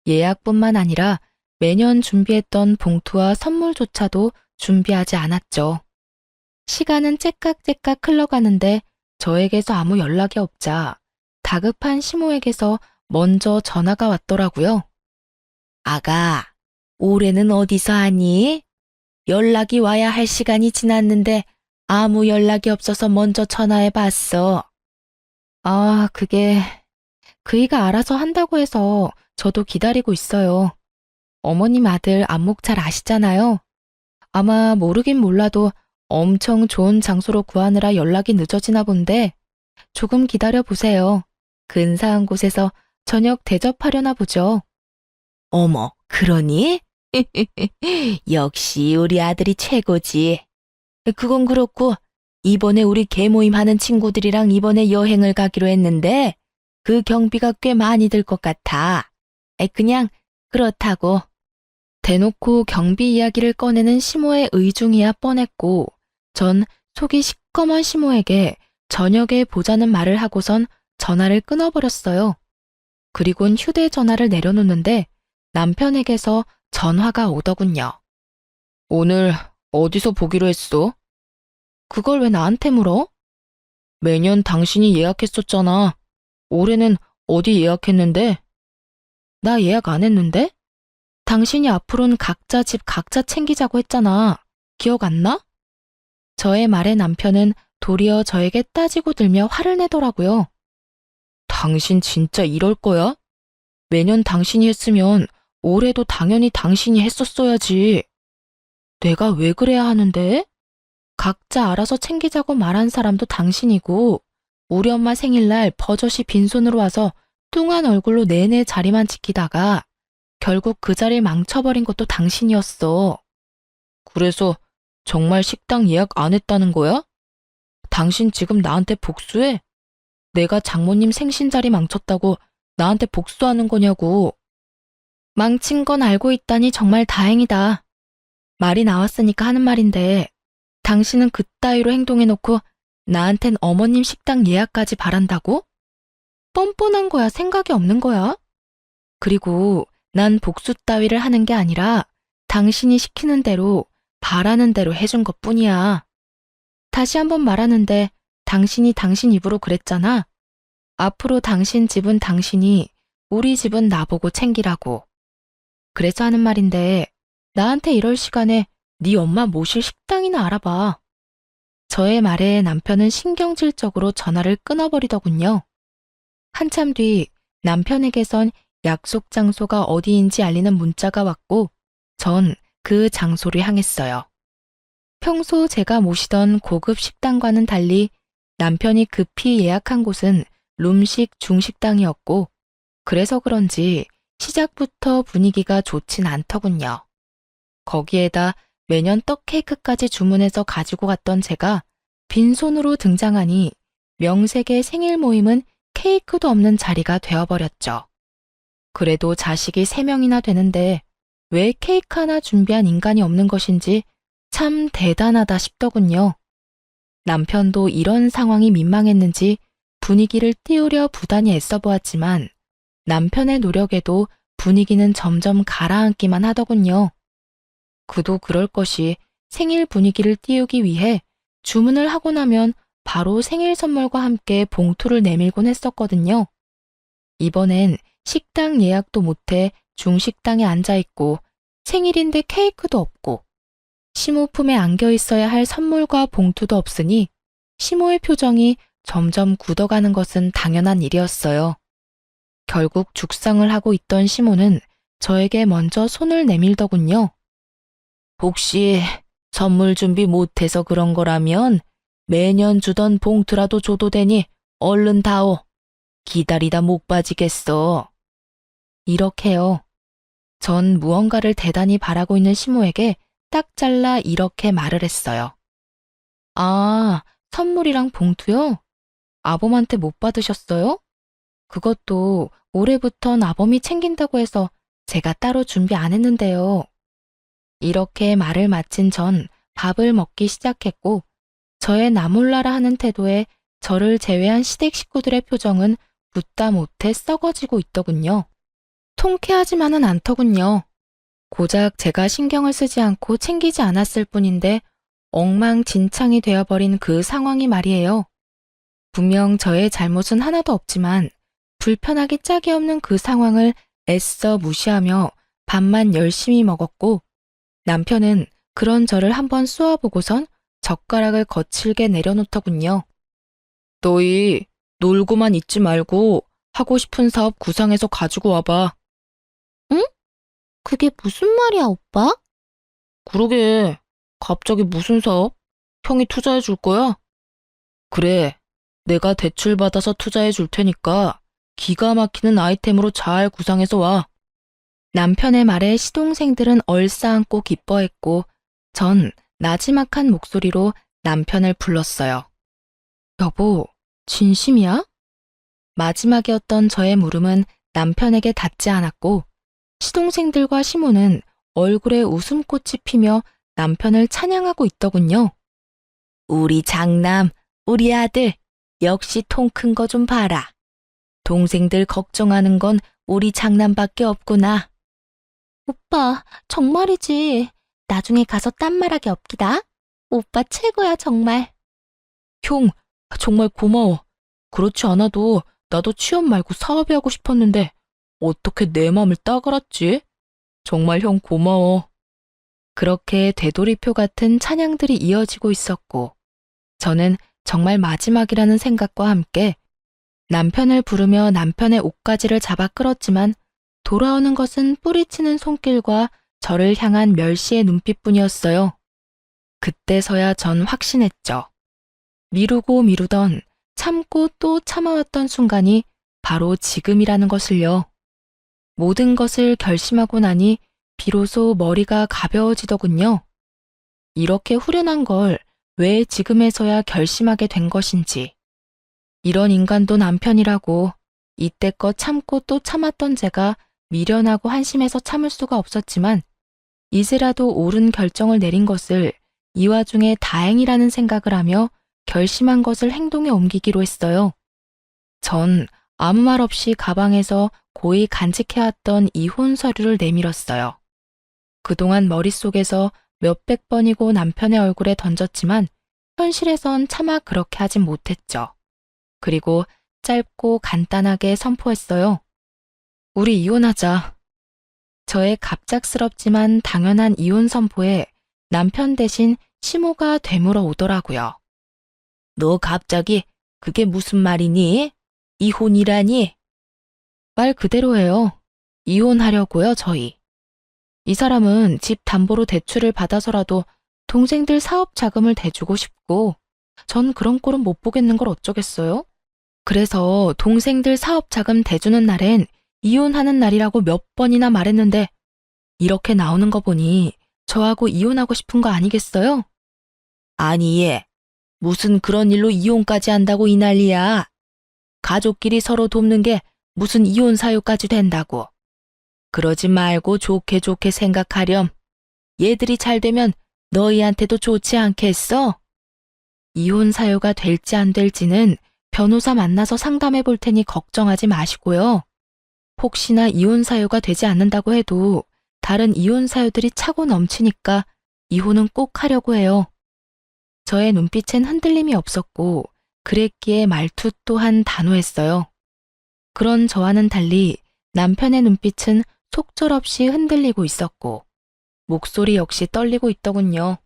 예약뿐만 아니라 매년 준비했던 봉투와 선물조차도 준비하지 않았죠. 시간은 째깍째깍 흘러가는데 저에게서 아무 연락이 없자 다급한 시모에게서 먼저 전화가 왔더라고요. 아가, 올해는 어디서 하니? 연락이 와야 할 시간이 지났는데 아무 연락이 없어서 먼저 전화해 봤어. 아, 그게 그이가 알아서 한다고 해서 저도 기다리고 있어요. 어머님 아들 안목 잘 아시잖아요. 아마 모르긴 몰라도 엄청 좋은 장소로 구하느라 연락이 늦어지나 본데 조금 기다려 보세요. 근사한 곳에서 저녁 대접하려나 보죠. 어머, 그러니? 역시 우리 아들이 최고지. 그건 그렇고 이번에 우리 개모임 하는 친구들이랑 이번에 여행을 가기로 했는데 그 경비가 꽤 많이 들 것 같아. 그냥 그렇다고. 대놓고 경비 이야기를 꺼내는 시모의 의중이야 뻔했고 전 속이 시꺼먼 시모에게 저녁에 보자는 말을 하고선 전화를 끊어버렸어요. 그리곤 휴대전화를 내려놓는데 남편에게서 전화가 오더군요. 오늘 어디서 보기로 했어? 그걸 왜 나한테 물어? 매년 당신이 예약했었잖아. 올해는 어디 예약했는데? 나 예약 안 했는데? 당신이 앞으로는 각자 집 각자 챙기자고 했잖아. 기억 안 나? 저의 말에 남편은 도리어 저에게 따지고 들며 화를 내더라고요. 당신 진짜 이럴 거야? 매년 당신이 했으면 올해도 당연히 당신이 했었어야지. 내가 왜 그래야 하는데? 각자 알아서 챙기자고 말한 사람도 당신이고 우리 엄마 생일날 버젓이 빈손으로 와서 뚱한 얼굴로 내내 자리만 지키다가 결국 그 자리를 망쳐버린 것도 당신이었어. 그래서 정말 식당 예약 안 했다는 거야? 당신 지금 나한테 복수해? 내가 장모님 생신 자리 망쳤다고 나한테 복수하는 거냐고. 망친 건 알고 있다니 정말 다행이다. 말이 나왔으니까 하는 말인데 당신은 그따위로 행동해놓고 나한텐 어머님 식당 예약까지 바란다고? 뻔뻔한 거야, 생각이 없는 거야? 그리고 난 복수 따위를 하는 게 아니라 당신이 시키는 대로 바라는 대로 해준 것뿐이야. 다시 한번 말하는데 당신이 당신 입으로 그랬잖아. 앞으로 당신 집은 당신이, 우리 집은 나보고 챙기라고. 그래서 하는 말인데 나한테 이럴 시간에 네 엄마 모실 식당이나 알아봐. 저의 말에 남편은 신경질적으로 전화를 끊어버리더군요. 한참 뒤 남편에게선 약속 장소가 어디인지 알리는 문자가 왔고 전 그 장소를 향했어요. 평소 제가 모시던 고급 식당과는 달리 남편이 급히 예약한 곳은 룸식 중식당이었고 그래서 그런지 시작부터 분위기가 좋진 않더군요. 거기에다 매년 떡 케이크까지 주문해서 가지고 갔던 제가 빈손으로 등장하니 명색의 생일 모임은 케이크도 없는 자리가 되어버렸죠. 그래도 자식이 3명이나 되는데 왜 케이크 하나 준비한 인간이 없는 것인지 참 대단하다 싶더군요. 남편도 이런 상황이 민망했는지 분위기를 띄우려 부단히 애써보았지만 남편의 노력에도 분위기는 점점 가라앉기만 하더군요. 그도 그럴 것이 생일 분위기를 띄우기 위해 주문을 하고 나면 바로 생일 선물과 함께 봉투를 내밀곤 했었거든요. 이번엔 식당 예약도 못해 중식당에 앉아있고 생일인데 케이크도 없고 시모품에 안겨 있어야 할 선물과 봉투도 없으니 시모의 표정이 점점 굳어가는 것은 당연한 일이었어요. 결국 죽상을 하고 있던 시모는 저에게 먼저 손을 내밀더군요. 혹시 선물 준비 못해서 그런 거라면 매년 주던 봉투라도 줘도 되니 얼른 다오. 기다리다 못 빠지겠어. 이렇게요. 전 무언가를 대단히 바라고 있는 시모에게 딱 잘라 이렇게 말을 했어요. 아, 선물이랑 봉투요? 아범한테 못 받으셨어요? 그것도 올해부턴 아범이 챙긴다고 해서 제가 따로 준비 안 했는데요. 이렇게 말을 마친 전 밥을 먹기 시작했고 저의 나몰라라 하는 태도에 저를 제외한 시댁 식구들의 표정은 붓다 못해 썩어지고 있더군요. 통쾌하지만은 않더군요. 고작 제가 신경을 쓰지 않고 챙기지 않았을 뿐인데 엉망진창이 되어버린 그 상황이 말이에요. 분명 저의 잘못은 하나도 없지만 불편하기 짝이 없는 그 상황을 애써 무시하며 밥만 열심히 먹었고 남편은 그런 저를 한번 쏘아보고선 젓가락을 거칠게 내려놓더군요. 너희 놀고만 있지 말고 하고 싶은 사업 구상해서 가지고 와봐. 응? 그게 무슨 말이야, 오빠? 그러게. 갑자기 무슨 사업? 형이 투자해 줄 거야? 그래, 내가 대출 받아서 투자해 줄 테니까 기가 막히는 아이템으로 잘 구상해서 와. 남편의 말에 시동생들은 얼싸안고 기뻐했고 전 나지막한 목소리로 남편을 불렀어요. 여보, 진심이야? 마지막이었던 저의 물음은 남편에게 닿지 않았고 시동생들과 시모는 얼굴에 웃음꽃이 피며 남편을 찬양하고 있더군요. 우리 장남, 우리 아들, 역시 통 큰 거 좀 봐라. 동생들 걱정하는 건 우리 장남밖에 없구나. 오빠, 정말이지. 나중에 가서 딴 말하기 없기다. 오빠 최고야, 정말. 형, 정말 고마워. 그렇지 않아도 나도 취업 말고 사업이 하고 싶었는데 어떻게 내 맘을 딱 알았지? 정말 형 고마워. 그렇게 되돌이표 같은 찬양들이 이어지고 있었고 저는 정말 마지막이라는 생각과 함께 남편을 부르며 남편의 옷가지를 잡아 끌었지만 돌아오는 것은 뿌리치는 손길과 저를 향한 멸시의 눈빛뿐이었어요. 그때서야 전 확신했죠. 미루고 미루던 참고 또 참아왔던 순간이 바로 지금이라는 것을요. 모든 것을 결심하고 나니 비로소 머리가 가벼워지더군요. 이렇게 후련한 걸 왜 지금에서야 결심하게 된 것인지. 이런 인간도 남편이라고 이때껏 참고 또 참았던 제가 미련하고 한심해서 참을 수가 없었지만 이제라도 옳은 결정을 내린 것을 이 와중에 다행이라는 생각을 하며 결심한 것을 행동에 옮기기로 했어요. 전 아무 말 없이 가방에서 고이 간직해왔던 이혼 서류를 내밀었어요. 그동안 머릿속에서 몇백 번이고 남편의 얼굴에 던졌지만 현실에선 차마 그렇게 하진 못했죠. 그리고 짧고 간단하게 선포했어요. 우리 이혼하자. 저의 갑작스럽지만 당연한 이혼 선포에 남편 대신 시모가 되물어 오더라고요. 너 갑자기 그게 무슨 말이니? 이혼이라니? 말 그대로예요. 이혼하려고요, 저희. 이 사람은 집 담보로 대출을 받아서라도 동생들 사업 자금을 대주고 싶고 전 그런 꼴은 못 보겠는 걸 어쩌겠어요? 그래서 동생들 사업 자금 대주는 날엔 이혼하는 날이라고 몇 번이나 말했는데 이렇게 나오는 거 보니 저하고 이혼하고 싶은 거 아니겠어요? 아니 얘, 무슨 그런 일로 이혼까지 한다고 이 난리야. 가족끼리 서로 돕는 게 무슨 이혼 사유까지 된다고. 그러지 말고 좋게 좋게 생각하렴. 얘들이 잘 되면 너희한테도 좋지 않겠어? 이혼 사유가 될지 안 될지는 변호사 만나서 상담해 볼 테니 걱정하지 마시고요. 혹시나 이혼 사유가 되지 않는다고 해도 다른 이혼 사유들이 차고 넘치니까 이혼은 꼭 하려고 해요. 저의 눈빛엔 흔들림이 없었고 그랬기에 말투 또한 단호했어요. 그런 저와는 달리 남편의 눈빛은 속절없이 흔들리고 있었고 목소리 역시 떨리고 있더군요.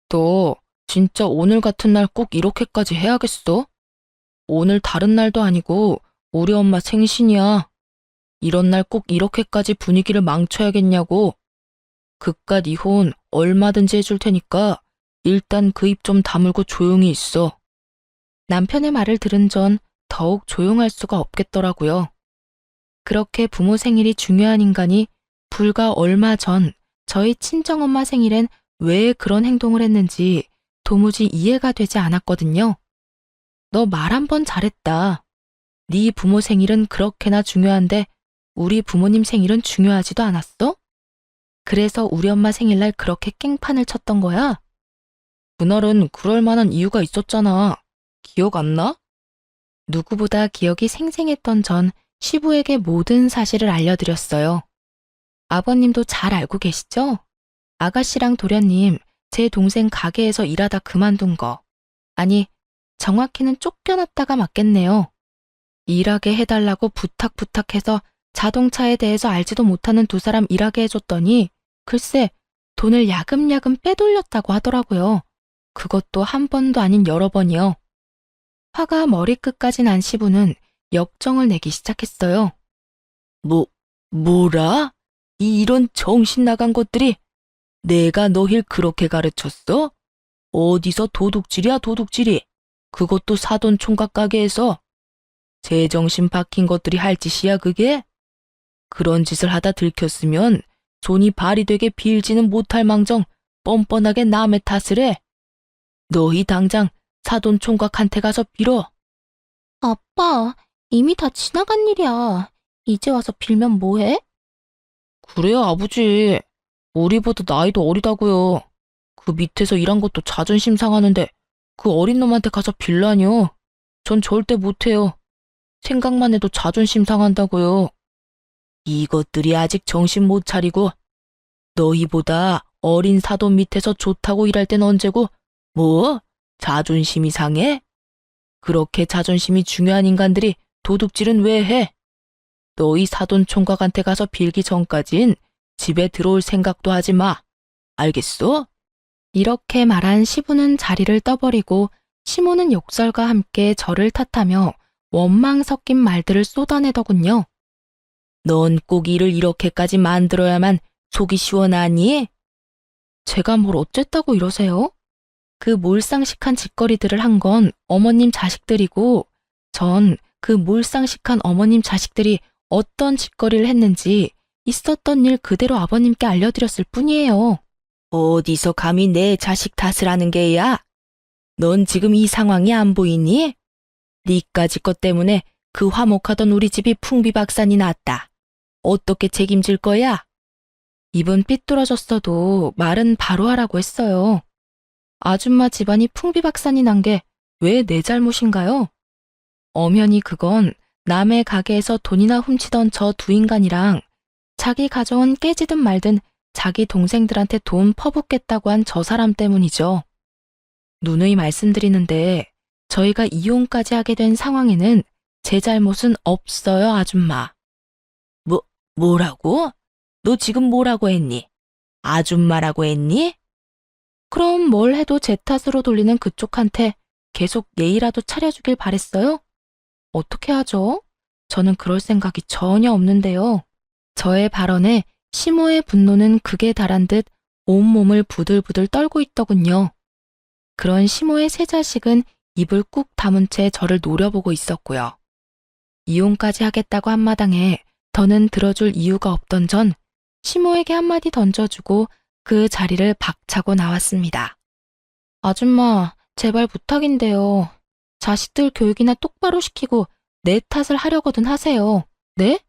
너 진짜 오늘 같은 날 꼭 이렇게까지 해야겠어? 오늘 다른 날도 아니고 우리 엄마 생신이야. 이런 날 꼭 이렇게까지 분위기를 망쳐야겠냐고. 그깟 이혼 얼마든지 해줄 테니까 일단 그 입 좀 다물고 조용히 있어. 남편의 말을 들은 전 더욱 조용할 수가 없겠더라고요. 그렇게 부모 생일이 중요한 인간이 불과 얼마 전 저희 친정엄마 생일엔 왜 그런 행동을 했는지 도무지 이해가 되지 않았거든요. 너 말 한 번 잘했다. 네 부모 생일은 그렇게나 중요한데 우리 부모님 생일은 중요하지도 않았어? 그래서 우리 엄마 생일날 그렇게 깽판을 쳤던 거야? 그날은 그럴 만한 이유가 있었잖아. 기억 안 나? 누구보다 기억이 생생했던 전 시부에게 모든 사실을 알려드렸어요. 아버님도 잘 알고 계시죠? 아가씨랑 도련님, 제 동생 가게에서 일하다 그만둔 거. 아니, 정확히는 쫓겨났다가 맞겠네요. 일하게 해달라고 부탁해서 자동차에 대해서 알지도 못하는 두 사람 일하게 해줬더니 글쎄 돈을 야금야금 빼돌렸다고 하더라고요. 그것도 한 번도 아닌 여러 번이요. 화가 머리끝까지 난 시부는 역정을 내기 시작했어요. 뭐라? 이런 정신 나간 것들이 내가 너힐 그렇게 가르쳤어? 어디서 도둑질이야, 도둑질이. 그것도 사돈 총각 가게에서. 제정신 박힌 것들이 할 짓이야, 그게? 그런 짓을 하다 들켰으면 손이 발이 되게 빌지는 못할 망정 뻔뻔하게 남의 탓을 해. 너희 당장 사돈 총각한테 가서 빌어. 아빠, 이미 다 지나간 일이야. 이제 와서 빌면 뭐해? 그래요, 아버지. 우리보다 나이도 어리다고요. 그 밑에서 일한 것도 자존심 상하는데 그 어린 놈한테 가서 빌라뇨. 전 절대 못해요. 생각만 해도 자존심 상한다고요. 이것들이 아직 정신 못 차리고 너희보다 어린 사돈 밑에서 좋다고 일할 땐 언제고 뭐? 자존심이 상해? 그렇게 자존심이 중요한 인간들이 도둑질은 왜 해? 너희 사돈 총각한테 가서 빌기 전까진 집에 들어올 생각도 하지 마. 알겠어? 이렇게 말한 시부는 자리를 떠버리고 시모는 욕설과 함께 저를 탓하며 원망 섞인 말들을 쏟아내더군요. 넌 꼭 일을 이렇게까지 만들어야만 속이 시원하니? 제가 뭘 어쨌다고 이러세요? 그 몰상식한 짓거리들을 한 건 어머님 자식들이고 전 그 몰상식한 어머님 자식들이 어떤 짓거리를 했는지 있었던 일 그대로 아버님께 알려드렸을 뿐이에요. 어디서 감히 내 자식 탓을 하는 게야? 넌 지금 이 상황이 안 보이니? 니까지 것 때문에 그 화목하던 우리 집이 풍비박산이 났다. 어떻게 책임질 거야? 입은 삐뚤어졌어도 말은 바로 하라고 했어요. 아줌마 집안이 풍비박산이 난 게 왜 내 잘못인가요? 엄연히 그건 남의 가게에서 돈이나 훔치던 저 두 인간이랑 자기 가정은 깨지든 말든 자기 동생들한테 돈 퍼붓겠다고 한 저 사람 때문이죠. 누누이 말씀드리는데 저희가 이혼까지 하게 된 상황에는 제 잘못은 없어요, 아줌마. 뭐라고? 너 지금 뭐라고 했니? 아줌마라고 했니? 그럼 뭘 해도 제 탓으로 돌리는 그쪽한테 계속 예의라도 차려주길 바랬어요? 어떻게 하죠? 저는 그럴 생각이 전혀 없는데요. 저의 발언에 시모의 분노는 극에 달한 듯 온몸을 부들부들 떨고 있더군요. 그런 시모의 세 자식은 입을 꾹 다문 채 저를 노려보고 있었고요. 이혼까지 하겠다고 한 마당에 더는 들어줄 이유가 없던 전 시모에게 한마디 던져주고 그 자리를 박차고 나왔습니다. 아줌마, 제발 부탁인데요. 자식들 교육이나 똑바로 시키고 내 탓을 하려거든 하세요. 네?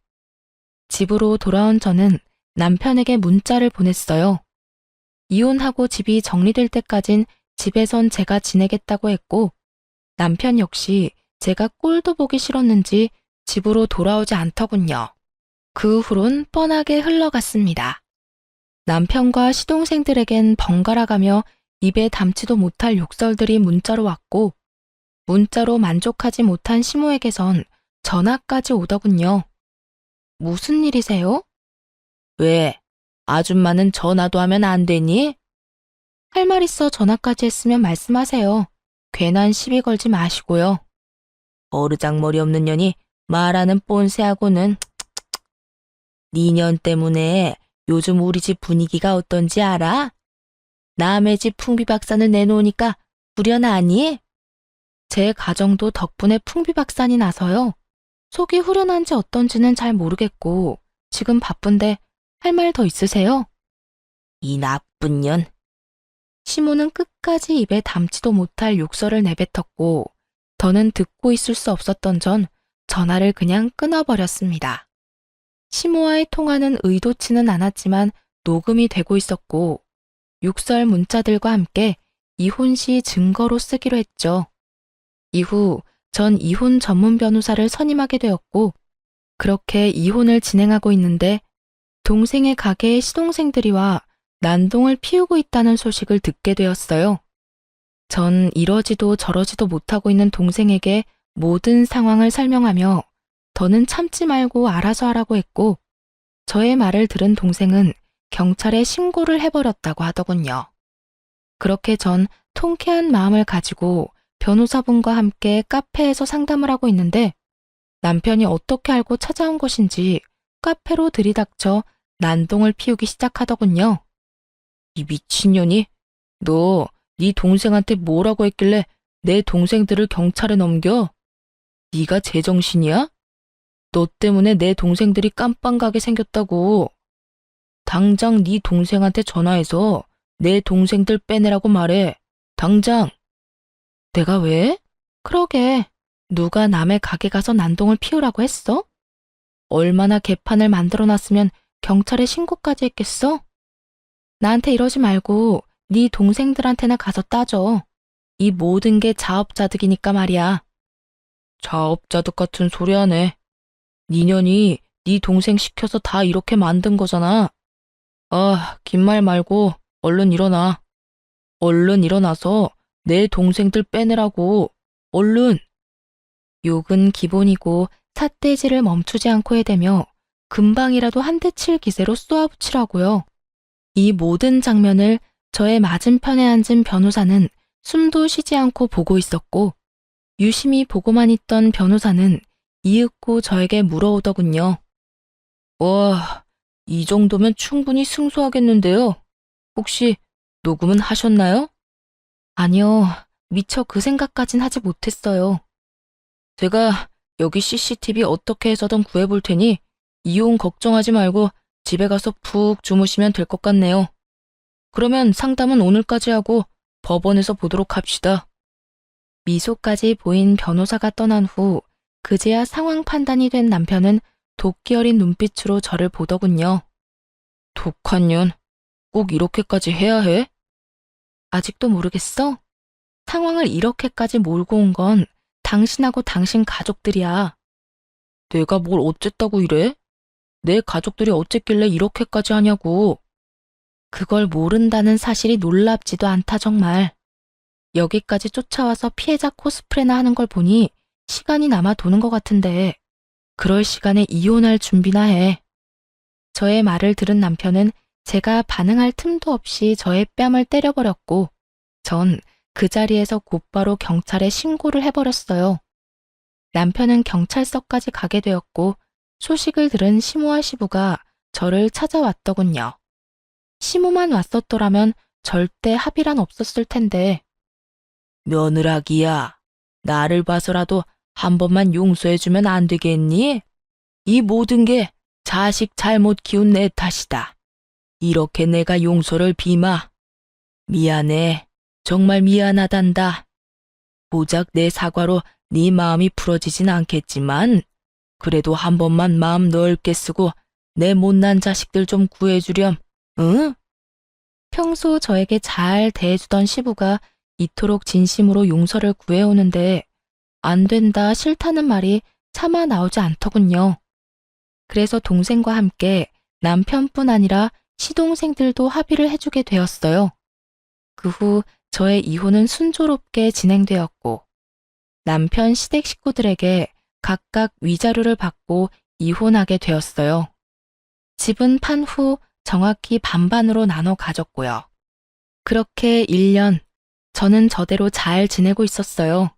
집으로 돌아온 저는 남편에게 문자를 보냈어요. 이혼하고 집이 정리될 때까진 집에선 제가 지내겠다고 했고 남편 역시 제가 꼴도 보기 싫었는지 집으로 돌아오지 않더군요. 그 후론 뻔하게 흘러갔습니다. 남편과 시동생들에겐 번갈아가며 입에 담지도 못할 욕설들이 문자로 왔고 문자로 만족하지 못한 시모에게선 전화까지 오더군요. 무슨 일이세요? 왜? 아줌마는 전화도 하면 안 되니? 할 말 있어 전화까지 했으면 말씀하세요. 괜한 시비 걸지 마시고요. 버르장머리 없는 년이 말하는 꼰세하고는 니년 때문에 요즘 우리 집 분위기가 어떤지 알아? 남의 집 풍비박산을 내놓으니까 후련하니? 제 가정도 덕분에 풍비박산이 나서요. 속이 후련한지 어떤지는 잘 모르겠고 지금 바쁜데 할 말 더 있으세요? 이 나쁜 년. 시모는 끝까지 입에 담지도 못할 욕설을 내뱉었고 더는 듣고 있을 수 없었던 전 전화를 그냥 끊어버렸습니다. 시모와의 통화는 의도치는 않았지만 녹음이 되고 있었고 욕설 문자들과 함께 이혼 시 증거로 쓰기로 했죠. 이후 전 이혼 전문 변호사를 선임하게 되었고 그렇게 이혼을 진행하고 있는데 동생의 가게에 시동생들이 와 난동을 피우고 있다는 소식을 듣게 되었어요. 전 이러지도 저러지도 못하고 있는 동생에게 모든 상황을 설명하며 더는 참지 말고 알아서 하라고 했고 저의 말을 들은 동생은 경찰에 신고를 해버렸다고 하더군요. 그렇게 전 통쾌한 마음을 가지고 변호사분과 함께 카페에서 상담을 하고 있는데 남편이 어떻게 알고 찾아온 것인지 카페로 들이닥쳐 난동을 피우기 시작하더군요. 이 미친년이? 너 네 동생한테 뭐라고 했길래 내 동생들을 경찰에 넘겨? 네가 제정신이야? 너 때문에 내 동생들이 깜빵 가게 생겼다고. 당장 네 동생한테 전화해서 내 동생들 빼내라고 말해. 당장. 내가 왜? 그러게. 누가 남의 가게 가서 난동을 피우라고 했어? 얼마나 개판을 만들어놨으면 경찰에 신고까지 했겠어? 나한테 이러지 말고 네 동생들한테나 가서 따져. 이 모든 게 자업자득이니까 말이야. 자업자득 같은 소리 하네. 니년이 네 동생 시켜서 다 이렇게 만든 거잖아. 아, 긴 말 말고 얼른 일어나. 얼른 일어나서 내 동생들 빼내라고. 얼른. 욕은 기본이고 삿대질을 멈추지 않고 해대며 금방이라도 한 대 칠 기세로 쏘아붙이라고요. 이 모든 장면을 저의 맞은편에 앉은 변호사는 숨도 쉬지 않고 보고 있었고 유심히 보고만 있던 변호사는 이윽고 저에게 물어오더군요. 와, 이 정도면 충분히 승소하겠는데요. 혹시 녹음은 하셨나요? 아니요, 미처 그 생각까진 하지 못했어요. 제가 여기 CCTV 어떻게 해서든 구해볼 테니 이혼 걱정하지 말고 집에 가서 푹 주무시면 될 것 같네요. 그러면 상담은 오늘까지 하고 법원에서 보도록 합시다. 미소까지 보인 변호사가 떠난 후 그제야 상황 판단이 된 남편은 도끼 어린 눈빛으로 저를 보더군요. 독한 년, 꼭 이렇게까지 해야 해? 아직도 모르겠어? 상황을 이렇게까지 몰고 온 건 당신하고 당신 가족들이야. 내가 뭘 어쨌다고 이래? 내 가족들이 어쨌길래 이렇게까지 하냐고. 그걸 모른다는 사실이 놀랍지도 않다 정말. 여기까지 쫓아와서 피해자 코스프레나 하는 걸 보니 시간이 남아 도는 것 같은데 그럴 시간에 이혼할 준비나 해. 저의 말을 들은 남편은 제가 반응할 틈도 없이 저의 뺨을 때려버렸고 전 그 자리에서 곧바로 경찰에 신고를 해버렸어요. 남편은 경찰서까지 가게 되었고 소식을 들은 시모와 시부가 저를 찾아왔더군요. 시모만 왔었더라면 절대 합의란 없었을 텐데. 며느라기야, 나를 봐서라도 한 번만 용서해주면 안 되겠니? 이 모든 게 자식 잘못 키운 내 탓이다. 이렇게 내가 용서를 비마. 미안해. 정말 미안하단다. 고작 내 사과로 네 마음이 풀어지진 않겠지만 그래도 한 번만 마음 넓게 쓰고 내 못난 자식들 좀 구해주렴. 응? 평소 저에게 잘 대해주던 시부가 이토록 진심으로 용서를 구해오는데 안 된다 싫다는 말이 차마 나오지 않더군요. 그래서 동생과 함께 남편뿐 아니라 시동생들도 합의를 해주게 되었어요. 그 후 저의 이혼은 순조롭게 진행되었고 남편 시댁 식구들에게 각각 위자료를 받고 이혼하게 되었어요. 집은 판 후 정확히 반반으로 나눠 가졌고요. 그렇게 1년 저는 저대로 잘 지내고 있었어요.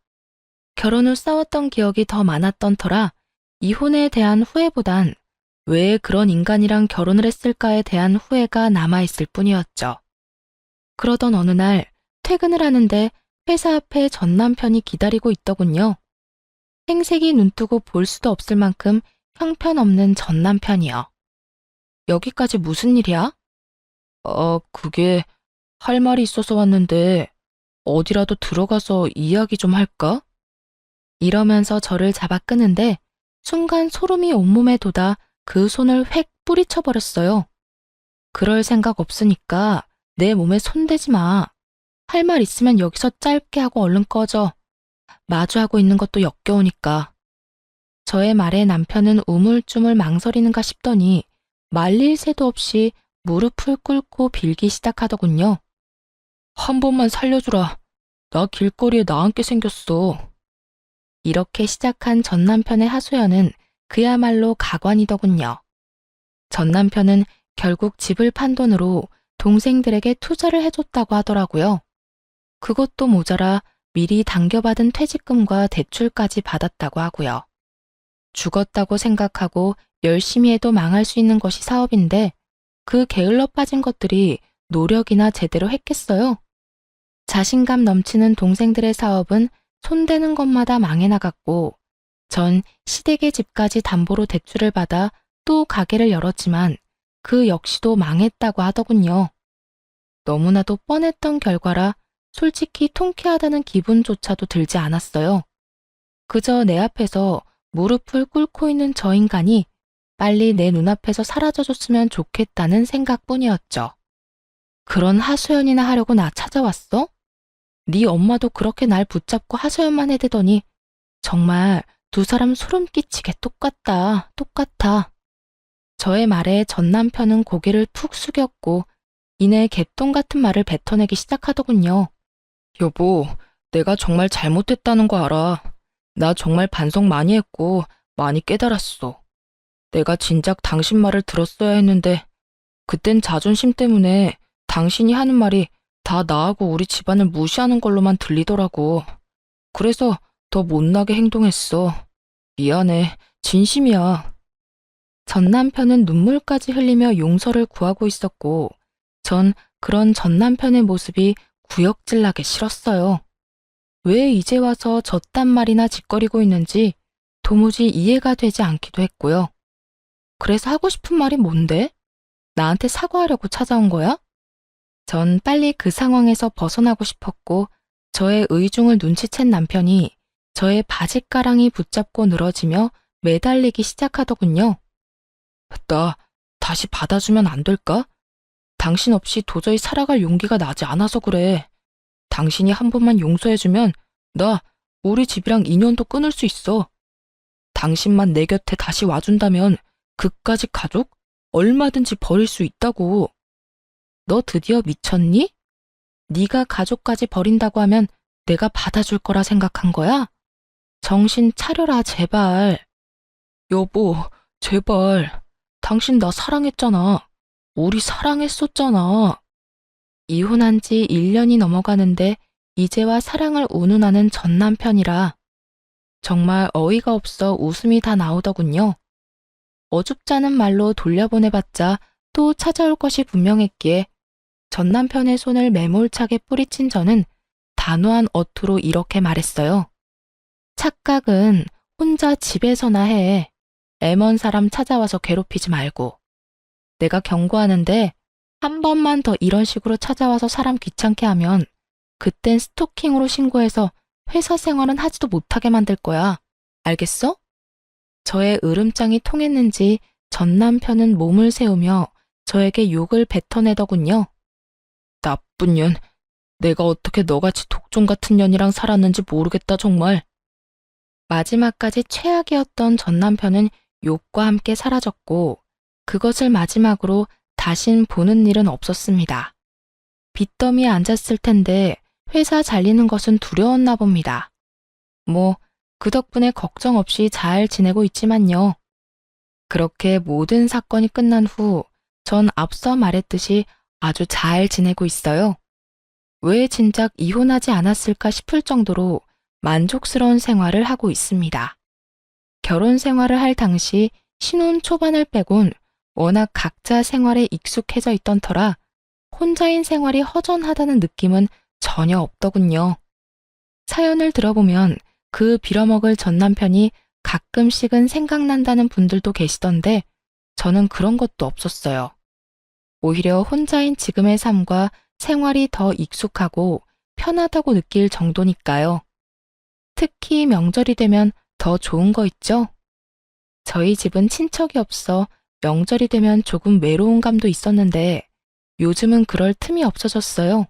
결혼 후 싸웠던 기억이 더 많았던 터라 이혼에 대한 후회보단 왜 그런 인간이랑 결혼을 했을까에 대한 후회가 남아있을 뿐이었죠. 그러던 어느 날 퇴근을 하는데 회사 앞에 전 남편이 기다리고 있더군요. 행색이 눈뜨고 볼 수도 없을 만큼 형편없는 전 남편이요. 여기까지 무슨 일이야? 그게 할 말이 있어서 왔는데 어디라도 들어가서 이야기 좀 할까? 이러면서 저를 잡아 끄는데 순간 소름이 온몸에 돋아 그 손을 획 뿌리쳐버렸어요. 그럴 생각 없으니까 내 몸에 손대지 마. 할 말 있으면 여기서 짧게 하고 얼른 꺼져. 마주하고 있는 것도 역겨우니까. 저의 말에 남편은 우물쭈물 망설이는가 싶더니 말릴 새도 없이 무릎을 꿇고 빌기 시작하더군요. 한 번만 살려주라. 나 길거리에 나앉게 생겼어. 이렇게 시작한 전 남편의 하소연은 그야말로 가관이더군요. 전 남편은 결국 집을 판 돈으로 동생들에게 투자를 해줬다고 하더라고요. 그것도 모자라 미리 당겨받은 퇴직금과 대출까지 받았다고 하고요. 죽었다고 생각하고 열심히 해도 망할 수 있는 것이 사업인데 그 게을러 빠진 것들이 노력이나 제대로 했겠어요? 자신감 넘치는 동생들의 사업은 손대는 것마다 망해 나갔고, 전 시댁의 집까지 담보로 대출을 받아 또 가게를 열었지만 그 역시도 망했다고 하더군요. 너무나도 뻔했던 결과라 솔직히 통쾌하다는 기분조차도 들지 않았어요. 그저 내 앞에서 무릎을 꿇고 있는 저 인간이 빨리 내 눈앞에서 사라져줬으면 좋겠다는 생각뿐이었죠. 그런 하소연이나 하려고 나 찾아왔어? 네 엄마도 그렇게 날 붙잡고 하소연만 해대더니 정말 두 사람 소름 끼치게 똑같다, 똑같아. 저의 말에 전 남편은 고개를 푹 숙였고 이내 개똥 같은 말을 뱉어내기 시작하더군요. 여보, 내가 정말 잘못했다는 거 알아. 나 정말 반성 많이 했고 많이 깨달았어. 내가 진작 당신 말을 들었어야 했는데 그땐 자존심 때문에 당신이 하는 말이 다 나하고 우리 집안을 무시하는 걸로만 들리더라고. 그래서 더 못나게 행동했어. 미안해. 진심이야. 전 남편은 눈물까지 흘리며 용서를 구하고 있었고 전 그런 전 남편의 모습이 구역질나게 싫었어요. 왜 이제 와서 저딴 말이나 짓거리고 있는지 도무지 이해가 되지 않기도 했고요. 그래서 하고 싶은 말이 뭔데? 나한테 사과하려고 찾아온 거야? 전 빨리 그 상황에서 벗어나고 싶었고 저의 의중을 눈치챈 남편이 저의 바짓가랑이 붙잡고 늘어지며 매달리기 시작하더군요. 나 다시 받아주면 안 될까? 당신 없이 도저히 살아갈 용기가 나지 않아서 그래. 당신이 한 번만 용서해주면 나 우리 집이랑 인연도 끊을 수 있어. 당신만 내 곁에 다시 와준다면 그까짓 가족 얼마든지 버릴 수 있다고. 너 드디어 미쳤니? 네가 가족까지 버린다고 하면 내가 받아줄 거라 생각한 거야? 정신 차려라 제발. 여보, 제발. 당신 나 사랑했잖아. 우리 사랑했었잖아. 이혼한 지 1년이 넘어가는데 이제와 사랑을 운운하는 전 남편이라 정말 어이가 없어 웃음이 다 나오더군요. 어줍잖은 말로 돌려보내봤자 또 찾아올 것이 분명했기에 전 남편의 손을 매몰차게 뿌리친 저는 단호한 어투로 이렇게 말했어요. 착각은 혼자 집에서나 해. 애먼 사람 찾아와서 괴롭히지 말고. 내가 경고하는데 한 번만 더 이런 식으로 찾아와서 사람 귀찮게 하면 그땐 스토킹으로 신고해서 회사 생활은 하지도 못하게 만들 거야. 알겠어? 저의 으름장이 통했는지 전 남편은 몸을 세우며 저에게 욕을 뱉어내더군요. 나쁜 년, 내가 어떻게 너같이 독종 같은 년이랑 살았는지 모르겠다 정말. 마지막까지 최악이었던 전 남편은 욕과 함께 사라졌고 그것을 마지막으로 다신 보는 일은 없었습니다. 빚더미에 앉았을 텐데 회사 잘리는 것은 두려웠나 봅니다. 그 덕분에 걱정 없이 잘 지내고 있지만요. 그렇게 모든 사건이 끝난 후 전 앞서 말했듯이 아주 잘 지내고 있어요. 왜 진작 이혼하지 않았을까 싶을 정도로 만족스러운 생활을 하고 있습니다. 결혼 생활을 할 당시 신혼 초반을 빼곤 워낙 각자 생활에 익숙해져 있던 터라 혼자인 생활이 허전하다는 느낌은 전혀 없더군요. 사연을 들어보면 그 빌어먹을 전 남편이 가끔씩은 생각난다는 분들도 계시던데 저는 그런 것도 없었어요. 오히려 혼자인 지금의 삶과 생활이 더 익숙하고 편하다고 느낄 정도니까요. 특히 명절이 되면 더 좋은 거 있죠? 저희 집은 친척이 없어 명절이 되면 조금 외로운 감도 있었는데 요즘은 그럴 틈이 없어졌어요.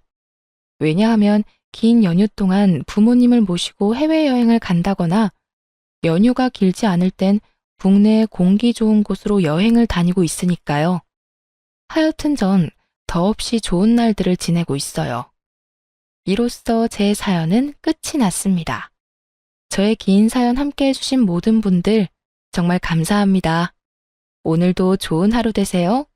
왜냐하면 긴 연휴 동안 부모님을 모시고 해외여행을 간다거나 연휴가 길지 않을 땐 국내의 공기 좋은 곳으로 여행을 다니고 있으니까요. 하여튼 전 더없이 좋은 날들을 지내고 있어요. 이로써 제 사연은 끝이 났습니다. 저의 긴 사연 함께 해주신 모든 분들 정말 감사합니다. 오늘도 좋은 하루 되세요.